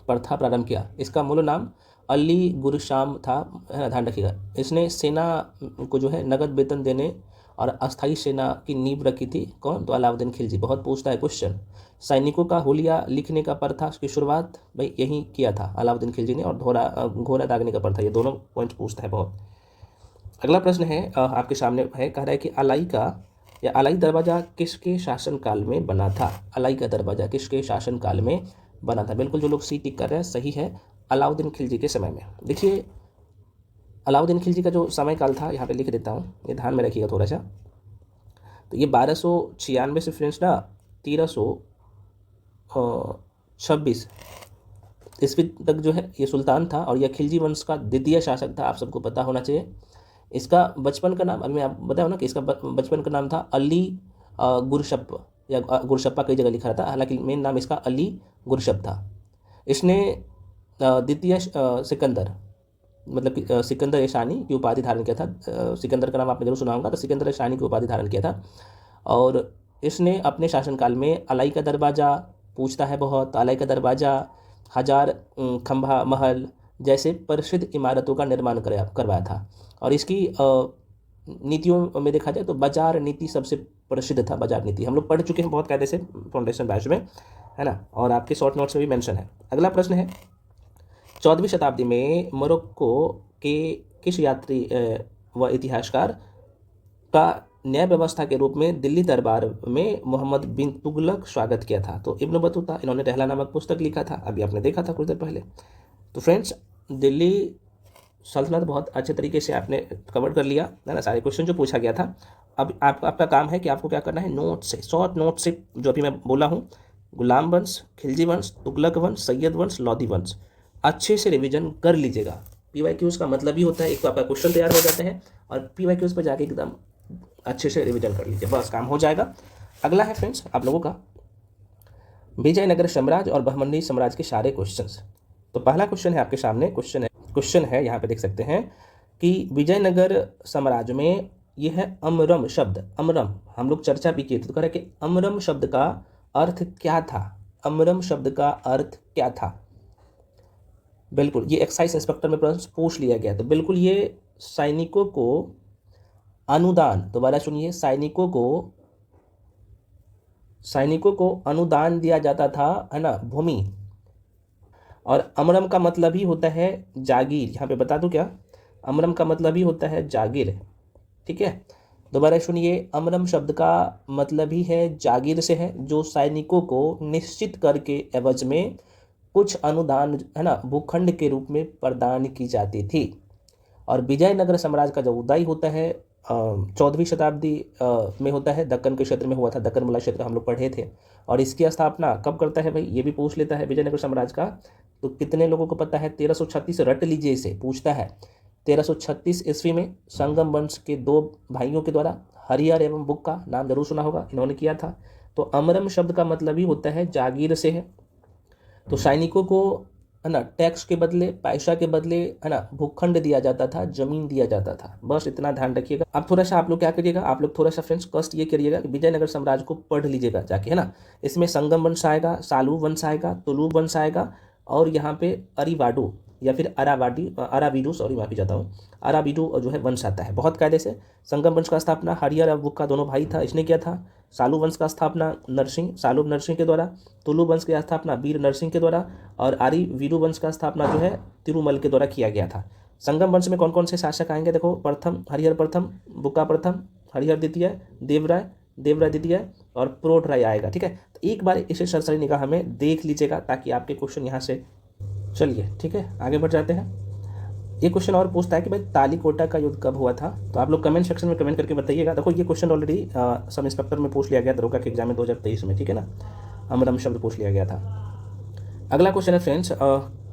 प्रथा प्रारंभ किया। इसका मूल नाम अली गुरशाम था, है ना, ध्यान रखिएगा। इसने सेना को जो है नगद वेतन देने और अस्थायी सेना की नींव रखी थी। कौन? तो अलाउद्दीन खिलजी। बहुत पूछता है क्वेश्चन। सैनिकों का हुलिया लिखने का प्रथा की शुरुआत भाई यही किया था अलाउद्दीन खिलजी ने, और घोड़ा दागने का प्रथा, ये दोनों पॉइंट पूछता है बहुत। अगला प्रश्न है आपके सामने है, कह रहा है कि अलाई दरवाजा किसके शासनकाल में बना था? अलाई का दरवाजा किसके शासनकाल में बना था? बिल्कुल जो लोग सी टिक कर रहे हैं सही है, अलाउद्दीन खिलजी के समय में। देखिए अलाउद्दीन खिलजी का जो समय काल था, यहाँ पे लिख देता हूँ, ये ध्यान में रखिएगा थोड़ा सा। तो ये 1296 से फ्रेंड्स ना 1326 ईस्वी तक जो है ये सुल्तान था, और यह खिलजी वंश का द्वितीय शासक था, आप सबको पता होना चाहिए। इसका बचपन का नाम, अभी मैं आप बताऊँ ना कि इसका बचपन का नाम था अली गुरशप, या गुरशप्पा कई जगह लिखा रहता, हालांकि मेन नाम इसका अली गुरशप था। इसने द्वितीय सिकंदर, मतलब कि सिकंदर ईशानी की उपाधि धारण किया था। सिकंदर का नाम आपने जरूर सुना होगा, तो सिकंदर ईशानी की उपाधि धारण किया था। और इसने अपने शासनकाल में अलाई का दरवाज़ा, पूछता है बहुत, अलाई का दरवाज़ा, हजार खंभा महल जैसे प्रसिद्ध इमारतों का निर्माण करवाया था। और इसकी नीतियों में देखा जाए तो बाजार नीति सबसे प्रसिद्ध था। बाजार नीति हम लोग पढ़ चुके हैं बहुत कायदे से फाउंडेशन बैच में, है ना, और आपके शॉर्ट नोट्स में भी मेंशन है। अगला प्रश्न है, 14वीं शताब्दी में मोरक्को के किस यात्री व इतिहासकार का न्याय व्यवस्था के रूप में दिल्ली दरबार में मोहम्मद बिन तुगलक स्वागत किया था? तो इब्न बतूता, इन्होंने रहला नामक पुस्तक लिखा था, अभी आपने देखा था कुछ देर पहले। तो फ्रेंड्स दिल्ली सल्तनत बहुत अच्छे तरीके से आपने कवर कर लिया, है ना, सारे क्वेश्चन जो पूछा गया था। अब आपका काम है कि आपको क्या करना है, नोट से, शॉर्ट नोट से, जो अभी मैं बोला हूँ, गुलाम वंश, खिलजी वंश, तुगलक वंश, सैयद वंश, लोधी वंश, अच्छे से रिवीजन कर लीजिएगा। PYQs का मतलब ही होता है एक तो आपका क्वेश्चन तैयार हो जाते हैं, और PYQs पर जाके एकदम अच्छे से रिवीजन कर लीजिए, बस काम हो जाएगा। अगला है फ्रेंड्स आप लोगों का विजयनगर साम्राज्य और बहमनी साम्राज्य के सारे क्वेश्चंस। तो पहला क्वेश्चन है आपके सामने, क्वेश्चन है यहाँ पे देख सकते हैं कि विजयनगर साम्राज्य में यह है अमरम शब्द। अमरम हम लोग चर्चा भी किए थे, तो कह रहे कि अमरम शब्द का अर्थ क्या था? अमरम शब्द का अर्थ क्या था? बिल्कुल ये एक्साइज इंस्पेक्टर में प्रश्न पूछ लिया गया। तो बिल्कुल ये सैनिकों को अनुदान, दोबारा सुनिए, सैनिकों को अनुदान दिया जाता था, है ना, भूमि। और अमरम का मतलब ही होता है जागीर, यहाँ पे बता दूं क्या, अमरम का मतलब ही होता है जागीर, ठीक है। दोबारा सुनिए, अमरम शब्द का मतलब ही है जागीर से है, जो सैनिकों को निश्चित कर के एवज में कुछ अनुदान, है ना, भूखंड के रूप में प्रदान की जाती थी। और विजयनगर साम्राज्य का जो उदय होता है 14वीं शताब्दी में होता है, दक्कन के क्षेत्र में हुआ था, दक्कन मुला क्षेत्र हम लोग पढ़े थे। और इसकी स्थापना कब करता है भाई, ये भी पूछ लेता है विजयनगर साम्राज्य का। तो कितने लोगों को पता है? 1336, रट लीजिए इसे, पूछता है 1336 ईस्वी में संगम वंश के दो भाइयों के द्वारा, हरिहर एवं बुक्का, नाम जरूर सुना होगा, इन्होंने किया था। तो अमरम शब्द का मतलब ही होता है जागीर से है। तो सैनिकों को है ना टैक्स के बदले, पैसा के बदले है ना भूखंड दिया जाता था, जमीन दिया जाता था। बस इतना ध्यान रखिएगा। अब थोड़ा सा आप लोग क्या करिएगा, आप लोग थोड़ा सा फ्रेंड्स कष्ट ये करिएगा कि विजयनगर साम्राज्य को पढ़ लीजिएगा जाके, है ना। इसमें संगम वंश आएगा, सालू वंश आएगा, तुलु वंश आएगा, और यहाँ पे अरिवाडू या फिर अराबीडू, सॉरी माफी चाहता हूँ, अराबीडू जो है वंश आता है। बहुत कायदे से संगम वंश का स्थापना हरिहर और बुक्का दोनों भाई था, इसने किया था। सालू वंश का स्थापना सालूब नरसिंह के द्वारा, तुलु वंश की स्थापना वीर नरसिंह के द्वारा, और आरी वीरू वंश का स्थापना जो है तिरुमल के द्वारा किया गया था। संगम वंश में कौन कौन से शासक आएंगे, देखो, प्रथम हरिहर प्रथम, बुक्का प्रथम, हरिहर द्वितीय, देवराय द्वितीय और प्रोट राय आएगा। ठीक है, तो एक बार इसे सरसरी निगाह में देख लीजिएगा ताकि आपके क्वेश्चन यहाँ से, चलिए ठीक है आगे बढ़ जाते हैं। ये क्वेश्चन और पूछता है कि भाई तालीकोटा का युद्ध कब हुआ था, तो आप लोग कमेंट सेक्शन में कमेंट करके बताइएगा। देखो ये क्वेश्चन ऑलरेडी सब इंस्पेक्टर में पूछ लिया गया, दरोगा के एग्जाम में 2023 में, ठीक है ना, अमरम शब्द पूछ लिया गया था। अगला क्वेश्चन है फ्रेंड्स,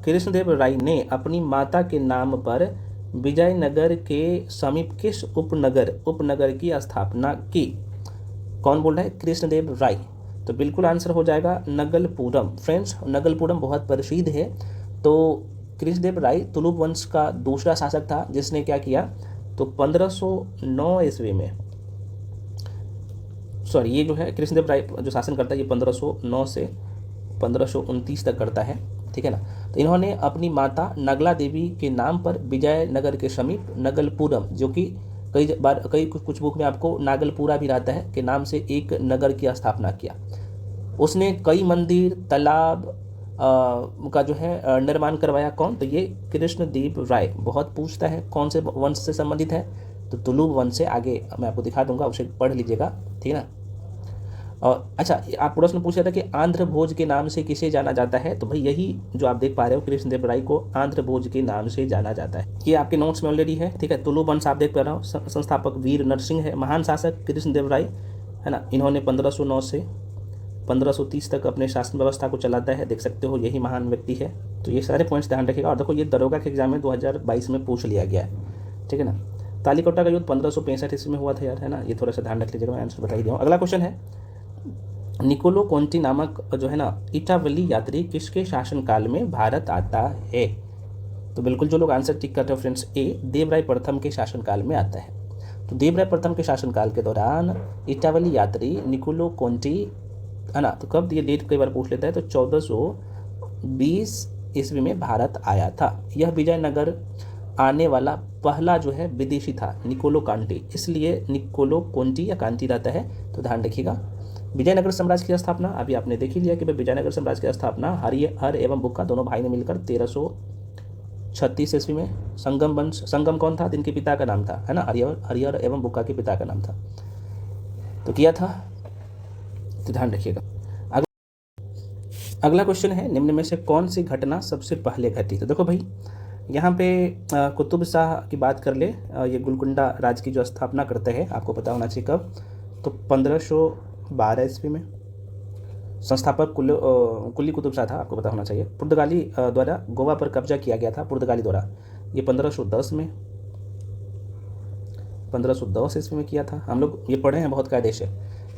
कृष्णदेव राय ने अपनी माता के नाम पर विजयनगर के समीप किस उपनगर की स्थापना की। कौन बोल रहा है, कृष्णदेव राय। तो बिल्कुल आंसर हो जाएगा नगलपुरम। फ्रेंड्स नगलपुरम बहुत प्रसिद्ध है। तो कृष्णदेव राय तुलुप वंश का दूसरा शासक था जिसने क्या किया, तो 1509 ईस्वी में, सॉरी ये जो है कृष्णदेव राय जो शासन करता है ये 1509 से 1529 तक करता है, ठीक है ना। तो इन्होंने अपनी माता नगला देवी के नाम पर विजयनगर के समीप नगलपुरम, जो कि कई कुछ बुक में आपको नागलपुरा भी रहता है, के नाम से एक नगर की स्थापना किया। उसने कई मंदिर, तालाब का जो है निर्माण करवाया। कौन, तो ये कृष्णदेव राय। बहुत पूछता है कौन से वंश से संबंधित है, तो तुलुप वंश से। आगे मैं आपको दिखा दूंगा, उसे पढ़ लीजिएगा, ठीक है ना। और अच्छा, आप प्रश्न पूछ रहे थे कि आंध्र भोज के नाम से किसे जाना जाता है, तो भाई यही जो आप देख पा रहे हो, कृष्णदेव राय को आंध्र भोज के नाम से जाना जाता है। ये आपके नोट्स में ऑलरेडी है, ठीक है। तुलुप वंश आप देख पा रहे हो, संस्थापक वीर नरसिंह है, महान शासक कृष्णदेव राय, है ना। इन्होंने 1509 से 1530 तक अपने शासन व्यवस्था को चलाता है, देख सकते हो, यही महान व्यक्ति है। तो ये सारे पॉइंट्स ध्यान रखिएगा। और देखो ये दरोगा के एग्जाम में 2022 में पूछ लिया गया है, ठीक है ना। तालीकोटा का युद्ध 1565 ईस्वी में हुआ था यार, है ना। ये थोड़ा सा ध्यान रख लीजिएगा, मैं आंसर बता ही दिया हूँ। अगला क्वेश्चन है, निकोलो कोंटी नामक जो है ना इटावली यात्री किसके शासनकाल में भारत आता है। तो बिल्कुल जो लोग आंसर टिक करते हो फ्रेंड्स, ए देवराय प्रथम के शासनकाल में आता है। तो देवराय प्रथम के शासनकाल के दौरान इटावली यात्री निकोलो कोंटी, है ना। तो कब, ये डेट कई बार पूछ लेता है, तो 1420 ईस्वी में भारत आया था। यह विजयनगर आने वाला पहला जो है विदेशी था, निकोलो कांटी, इसलिए निकोलो कोंटी या कांटी रहता है। तो ध्यान रखिएगा। विजयनगर साम्राज्य की स्थापना अभी आपने देख ही लिया कि विजयनगर साम्राज्य की स्थापना हरिहर एवं बुक्का दोनों भाई ने मिलकर 1336 ईस्वी में। संगम वंश, संगम कौन था, जिनके पिता का नाम था, है ना, हरिहर एवं बुक्का के पिता का नाम था, तो किया था। तो ध्यान रखिएगा। अगला क्वेश्चन है, निम्न में से कौन सी घटना सबसे पहले घटी। तो देखो भाई यहाँ पे कुतुब शाह की बात कर ले, ये गोलकुंडा राज्य की जो स्थापना करते हैं, आपको पता होना चाहिए कब, तो 1512 ईस्वी में। संस्थापक कुली कुतुब शाह था, आपको पता होना चाहिए। पुर्तगाली द्वारा गोवा पर कब्जा किया गया था, पुर्तगाली द्वारा, ये 1510 में, 1510 ईस्वी में किया था। हम लोग ये पढ़े हैं बहुत कायदे से,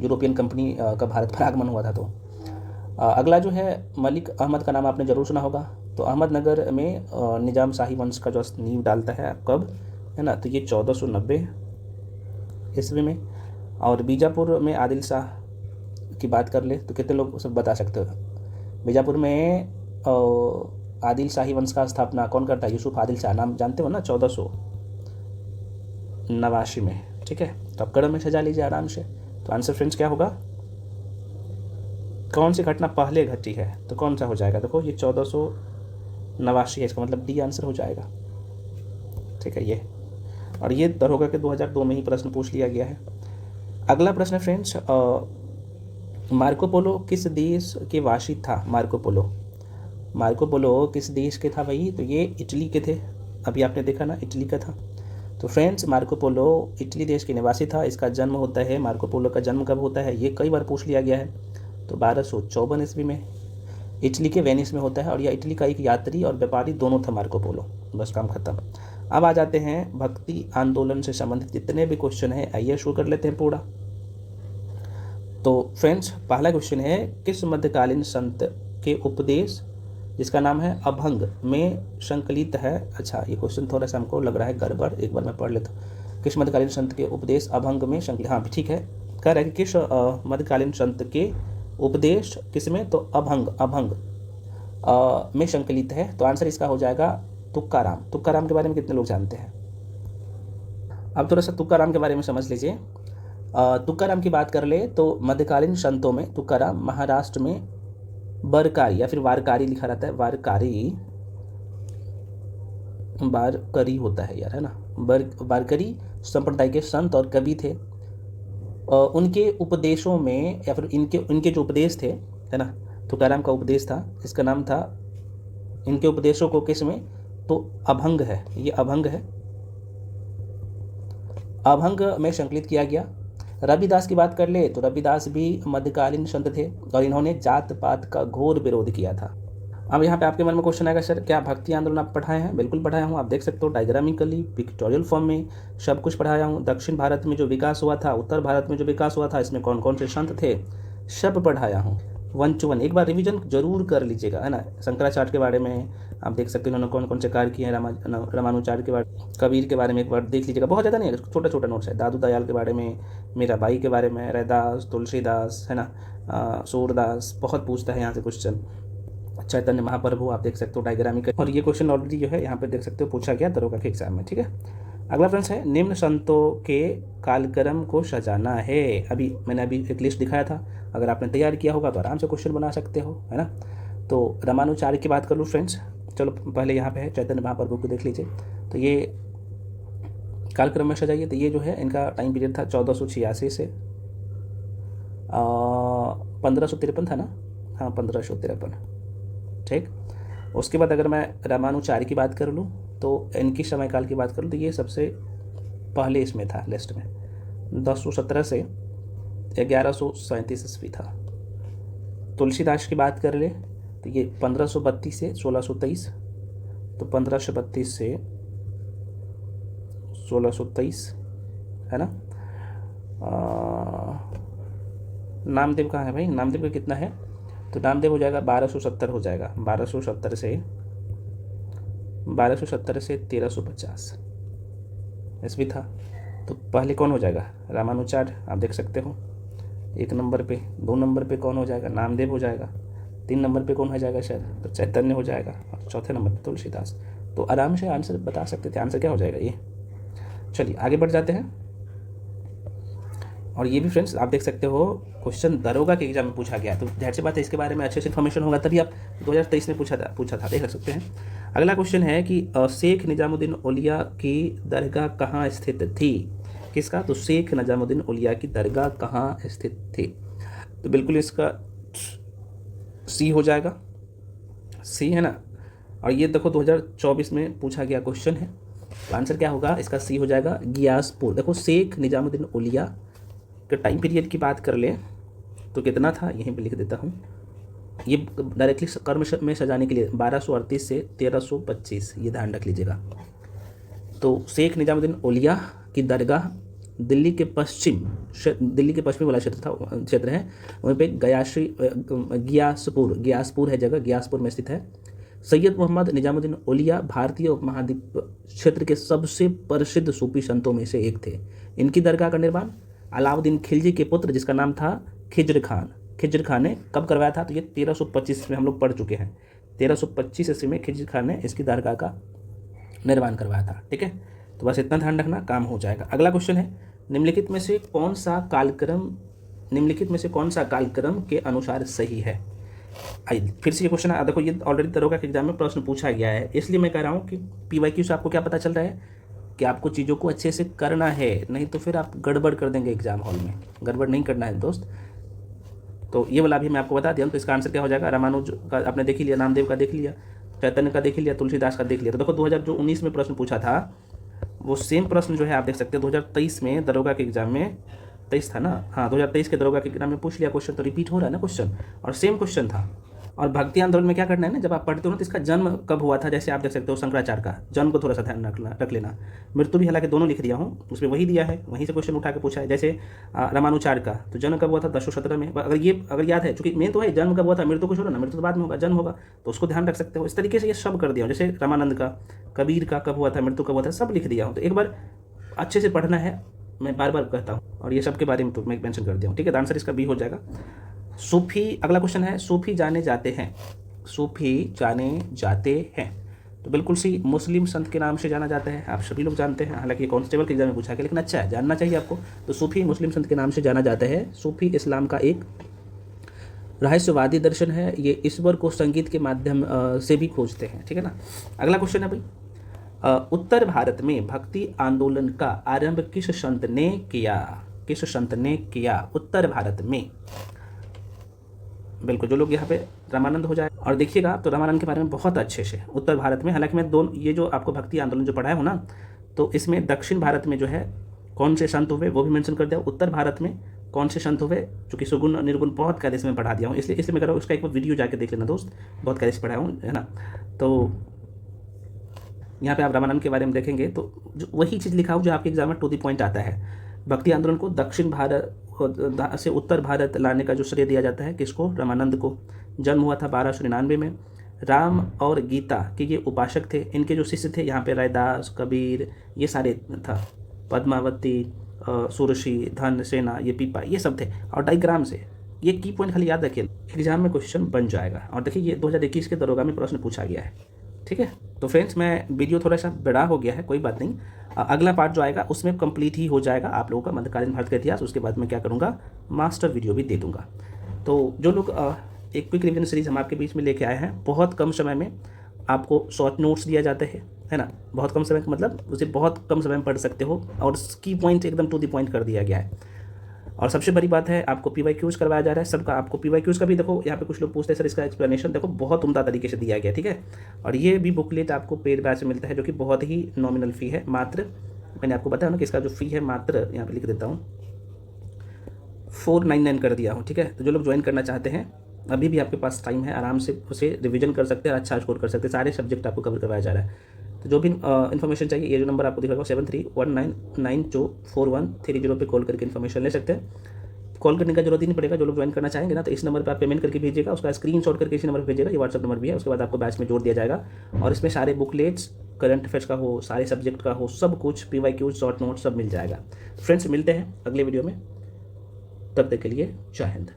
यूरोपियन कंपनी का भारत पर आगमन हुआ था। तो अगला जो है मलिक अहमद का नाम आपने जरूर सुना होगा। तो अहमदनगर में निजाम शाही वंश का जो नींव डालता है कब, है ना, तो ये 1490 ईस्वी में। और बीजापुर में आदिल शाह की बात कर ले तो कितने लोग सब बता सकते हो। बीजापुर में आदिल शाही वंश का स्थापना कौन करता है, यूसुफ आदिल शाह, नाम जानते हो ना, 1489 में, ठीक है। तो अब कड़म में सजा लीजिए आराम से। तो आंसर फ्रेंड्स क्या होगा, कौन सी घटना पहले घटी है, तो कौन सा हो जाएगा, देखो ये 1489 है, इसका मतलब डी आंसर हो जाएगा, ठीक है ये। और ये दरोगा के 2002 में ही प्रश्न पूछ लिया गया है। अगला प्रश्न है फ्रेंड्स, मार्को पोलो किस देश के वासी था। मार्को पोलो किस देश के था भाई, तो ये इटली के थे। अभी आपने देखा ना, इटली का था। तो फ्रेंड्स मार्को पोलो इटली देश के निवासी था। इसका जन्म होता है, मार्को पोलो का जन्म कब होता है, ये कई बार पूछ लिया गया है। तो 1254 ईस्वी में इटली के वेनिस में होता है। और यह इटली का एक यात्री और व्यापारी दोनों था मार्को पोलो, बस काम खत्म। अब आ जाते हैं भक्ति आंदोलन से संबंधित जितने भी क्वेश्चन हैं, आइए शुरू कर लेते हैं पूरा। तो फ्रेंड्स, पहला क्वेश्चन है, किस मध्यकालीन संत के उपदेश जिसका नाम है अभंग में संकलित है। अच्छा, ये क्वेश्चन थोड़ा सा हमको लग रहा है गड़बड़, एक बार मैं पढ़ लेता हूँ। किस मध्यकालीन संत के उपदेश अभंग में संकलित, हाँ ठीक है, कह रहा है कि किस मध्यकालीन संत के उपदेश किसमें, तो अभंग में संकलित है। तो आंसर इसका हो जाएगा तुकाराम। तुकाराम के बारे में कितने लोग जानते हैं? अब थोड़ा सा तुकाराम के बारे में समझ लीजिए। तुकाराम की बात कर ले तो मध्यकालीन संतों में तुकाराम महाराष्ट्र में बरकारी या फिर वारकारी लिखा रहता है, वारकरी होता है यार, है ना। वारकरी संप्रदाय के संत और कवि थे। उनके उपदेशों में या फिर इनके जो उपदेश थे, है ना, तुकाराम का उपदेश था, इसका नाम था, इनके उपदेशों को किस में, तो अभंग है, ये अभंग है, अभंग में संकलित किया गया। रविदास की बात कर ले तो रविदास भी मध्यकालीन संत थे और इन्होंने जात पात का घोर विरोध किया था। अब यहाँ पे आपके मन में क्वेश्चन आएगा, सर क्या भक्ति आंदोलन आप पढ़ाए हैं? बिल्कुल पढ़ाया हूँ, आप देख सकते हो डायग्रामिकली पिक्टोरियल फॉर्म में सब कुछ पढ़ाया हूँ। दक्षिण भारत में जो विकास हुआ था, उत्तर भारत में जो विकास हुआ था, इसमें कौन कौन से संत थे, सब पढ़ाया हूँ 1 to 1। एक बार रिवीजन जरूर कर लीजिएगा, है ना। शंकराचार्य के बारे में आप देख सकते हैं, उन्होंने कौन कौन से कार्य किए हैं। रामानुचार्य के बारे, कबीर के बारे में एक बार देख लीजिएगा, बहुत ज़्यादा नहीं है, छोटा छोटा नोट्स है। दादू दयाल के बारे में, मीराबाई के बारे में, रैदास, तुलसीदास, है ना, सूरदास, बहुत पूछता है यहाँ से क्वेश्चन। चैतन्य महाप्रभु आप देख सकते हो डायग्रामिक, और ये क्वेश्चन ऑलरेडी जो है यहाँ पे देख सकते हो पूछा गया दरोगा के एग्जाम में, ठीक है। अगला फ्रेंड्स है, निम्न संतों के कालक्रम को सजाना है। मैंने एक लिस्ट दिखाया था, अगर आपने तैयार किया होगा तो आराम से क्वेश्चन बना सकते हो, है ना। तो रामानुचार्य की बात कर लूँ फ्रेंड्स, चलो पहले यहाँ पे है चैतन्य महाप्रभु को देख लीजिए। तो ये कालक्रम में सजाइए, तो ये जो है इनका टाइम पीरियड था 1486 से 1553 था ना, हाँ 1553, ठीक। उसके बाद अगर मैं रामानुचार्य की बात कर लूँ तो इनकी समयकाल की बात करूँ तो ये सबसे पहले इसमें था लिस्ट में, 1017 से 1137 ईस्वी था। तुलसीदास की बात कर ले तो ये 1532 से 1623, तो 1532 से 1623, है ना। नामदेव कहाँ है भाई, नामदेव का कितना है, तो नामदेव हो जाएगा 1270 हो जाएगा, 1270 से 1350 ईस्वी था। तो पहले कौन हो जाएगा, रामानुचार्य आप देख सकते हो 1 नंबर पे। 2 नंबर पे कौन हो जाएगा, नामदेव हो जाएगा। 3 नंबर पे कौन हो जाएगा शायद, तो चैतन्य हो जाएगा। और चौथे नंबर पे तुलसीदास। तो आराम से आंसर बता सकते थे, आंसर क्या हो जाएगा ये। चलिए आगे बढ़ जाते हैं। और ये भी फ्रेंड्स आप देख सकते हो क्वेश्चन दरोगा के एग्जाम में पूछा गया, तो जाहिर सी बात है इसके बारे में अच्छे से इन्फॉर्मेशन होगा, तभी आप 2023 में पूछा था, देख सकते हैं। अगला क्वेश्चन है कि शेख निजामुद्दीन औलिया की दरगाह कहाँ स्थित थी। किसका, तो शेख निजामुद्दीन औलिया की दरगाह कहाँ स्थित थी। तो बिल्कुल इसका सी हो जाएगा, सी है ना। और ये देखो 2024 में पूछा गया क्वेश्चन है, तो आंसर क्या होगा इसका, सी हो जाएगा गियासपुर। देखो शेख निजामुद्दीन औलिया के टाइम पीरियड की बात कर ले तो कितना था, यहीं पे लिख देता हूँ। ये डायरेक्टली कर्म में सजाने के लिए 1238 से 1325, ये ध्यान रख लीजिएगा। तो शेख निजामुद्दीन औलिया की दरगाह दिल्ली के पश्चिमी वाला क्षेत्र है, वहीं पे गियासपुर है जगह, गियासपुर में स्थित है। सैयद मोहम्मद निजामुद्दीन औलिया भारतीय उपमहाद्वीप क्षेत्र के सबसे प्रसिद्ध सूफी संतों में से एक थे। इनकी दरगाह का निर्माण अलाउद्दीन खिलजी के पुत्र जिसका नाम था खिज्र खान ने कब करवाया था, तो ये 1325 में हम लोग पढ़ चुके हैं। 1325 ईस्वी में खिज्र खान ने इसकी दरगाह का निर्माण करवाया था, ठीक है। तो बस इतना ध्यान रखना, काम हो जाएगा। अगला क्वेश्चन है, निम्नलिखित में से कौन सा कालक्रम के अनुसार सही है। फिर से ये क्वेश्चन है, देखो ये ऑलरेडी दरोगा के एग्जाम में प्रश्न पूछा गया है, इसलिए मैं कह रहा हूँ कि PYQ से आपको क्या पता चल रहा है कि आपको चीज़ों को अच्छे से करना है, नहीं तो फिर आप गड़बड़ कर देंगे एग्जाम हॉल में। गड़बड़ नहीं करना है दोस्त। तो ये वाला भी मैं आपको बता दिया, तो इसका आंसर क्या हो जाएगा, रामानुज का आपने देख ही लिया, नामदेव का देख लिया, चैतन्य का देख लिया, तुलसीदास का देख लिया। तो देखो 2019 में प्रश्न पूछा था, वो सेम प्रश्न जो है आप देख सकते हैं 2023 में दरोगा के एग्जाम में, 23 था ना, हाँ 2023 के दरोगा के एग्जाम में पूछ लिया क्वेश्चन, तो रिपीट हो रहा है ना क्वेश्चन, और सेम क्वेश्चन था। और भक्ति आंदोलन में क्या करना है ना, जब आप पढ़ते हो ना तो इसका जन्म कब हुआ था, जैसे आप देख सकते हो शंकराचार्य का जन्म को थोड़ा सा ध्यान रख लेना। मृत्यु भी हालांकि दोनों लिख दिया हूँ, उसमें वही दिया है, वहीं से क्वेश्चन उठा के पूछा है। जैसे रामानुचार्य का तो जन्म कब हुआ था 1017 में, अगर याद है, चूंकि मेन तो है जन्म कब हुआ था, मृत्यु को छोड़ो ना, मृत्यु तो बाद में होगा, जन्म होगा तो उसको ध्यान रख सकते हो। इस तरीके से ये सब कर दिया हूँ। जैसे रामानंद का, कबीर का कब हुआ था, मृत्यु कब हुआ था, सब लिख दिया हूँ। तो एक बार अच्छे से पढ़ना है, मैं बार बार कहता हूँ, और ये सब के बारे में तो मैं मेंशन कर दिया हूँ, ठीक है। तो आंसर इसका बी हो जाएगा। सूफी, अगला क्वेश्चन है, सूफी जाने जाते हैं, सूफी जाने जाते हैं, तो बिल्कुल सी मुस्लिम संत के नाम से जाना जाता है, आप सभी लोग जानते हैं, हालांकि कांस्टेबल के एग्जाम में पूछा गया, लेकिन अच्छा है, जानना चाहिए आपको। तो सूफी मुस्लिम संत के नाम से जाना जाता है। सूफी इस्लाम का एक रहस्यवादी दर्शन है, ये ईश्वर को संगीत के माध्यम से भी खोजते हैं, ठीक है ना। अगला क्वेश्चन है भाई, उत्तर भारत में भक्ति आंदोलन का आरंभ किस संत ने किया, किस संत ने किया उत्तर भारत में। बिल्कुल, जो लोग यहाँ पे रामानंद हो जाए, और देखिएगा आप तो रामानंद के बारे में बहुत अच्छे से उत्तर भारत में, हालांकि मैं दोनों ये जो आपको भक्ति आंदोलन जो पढ़ाया हूँ ना, तो इसमें दक्षिण भारत में जो है कौन से संत हुए वो भी मेंशन कर दिया, उत्तर भारत में कौन से संत हुए, चूँकि सुगुण निर्गुण बहुत कायदे से मैं पढ़ा दिया हूँ, इसलिए मैं कर रहा हूँ, उसका एक वीडियो जाके देख लेना दोस्त, बहुत कायदे से पढ़ाया हूँ, है ना। तो यहाँ पे आप रामानंद के बारे में देखेंगे तो जो वही चीज़ लिखा हो जो आपके एग्जाम में टू द पॉइंट आता है। भक्ति आंदोलन को दक्षिण भारत से उत्तर भारत लाने का जो श्रेय दिया जाता है किसको, रामानंद को। जन्म हुआ था 1299 में। राम और गीता के ये उपासक थे, इनके जो शिष्य थे यहाँ पे रैदास, कबीर, ये सारे था, पद्मावती, सुरशी, धन, सेना, ये पीपा, ये सब थे। और डायग्राम से ये की पॉइंट खाली याद रखिए, एग्जाम में क्वेश्चन बन जाएगा। और देखिए ये 2021 के दरोगा में प्रश्न पूछा गया है, ठीक है। तो फ्रेंड्स, मैं वीडियो थोड़ा सा बड़ा हो गया है, कोई बात नहीं, अगला पार्ट जो आएगा उसमें कंप्लीट ही हो जाएगा आप लोगों का मध्यकालीन भारत का इतिहास। उसके बाद मैं क्या करूँगा, मास्टर वीडियो भी दे दूँगा। तो जो लोग एक क्विक रिवीजन सीरीज़ हम आपके बीच में लेके आए हैं, बहुत कम समय में आपको शॉर्ट नोट्स दिया जाते हैं, है ना। बहुत कम समय का मतलब उसे बहुत कम समय में पढ़ सकते हो, और की पॉइंट एकदम टू द पॉइंट कर दिया गया है। और सबसे बड़ी बात है, आपको PYQs करवाया जा रहा है सबका। आपको PYQs का भी देखो, यहाँ पे कुछ लोग पूछते हैं सर इसका एक्सप्लेनेशन देखो, बहुत उम्दा तरीके से दिया गया, ठीक है। और ये भी बुकलेट आपको पेड बैच में मिलता है, जो कि बहुत ही नॉमिनल फ़ी है, मात्र, मैंने आपको बताया ना कि इसका जो फ़ी है मात्र, यहाँ पे लिख देता हूँ, 499 कर दिया हूँ, ठीक है। तो जो लोग ज्वाइन करना चाहते हैं, अभी भी आपके पास टाइम है, आराम से उसे रिवीजन कर सकते हैं, अच्छा स्कोर कर सकते हैं, सारे सब्जेक्ट आपको कवर करवाया जा रहा है। तो जो भी इन्फॉर्मेशन चाहिए, ये जो नंबर आपको दिख रहा है 7319924130 पे कॉल करके इन्फॉर्मेशन ले सकते हैं। कॉल करने का जरूरत ही नहीं पड़ेगा, जो लोग ज्वाइन करना चाहेंगे ना, तो इस नंबर पर आप पेमेंट करके भेजिएगा, उसका स्क्रीनशॉट करके इसी नंबर पर भेजिएगा, ये व्हाट्सअप नंबर भी है। उसके बाद आपको बैच में जोड़ दिया जाएगा, और इसमें सारे बुकलेट्स, करंट अफेयर्स का हो, सारे सब्जेक्ट का हो, सब कुछ, PYQ, शॉर्ट नोट सब मिल जाएगा। फ्रेंड्स, मिलते हैं अगले वीडियो में, तब तक के लिए जय हिंद।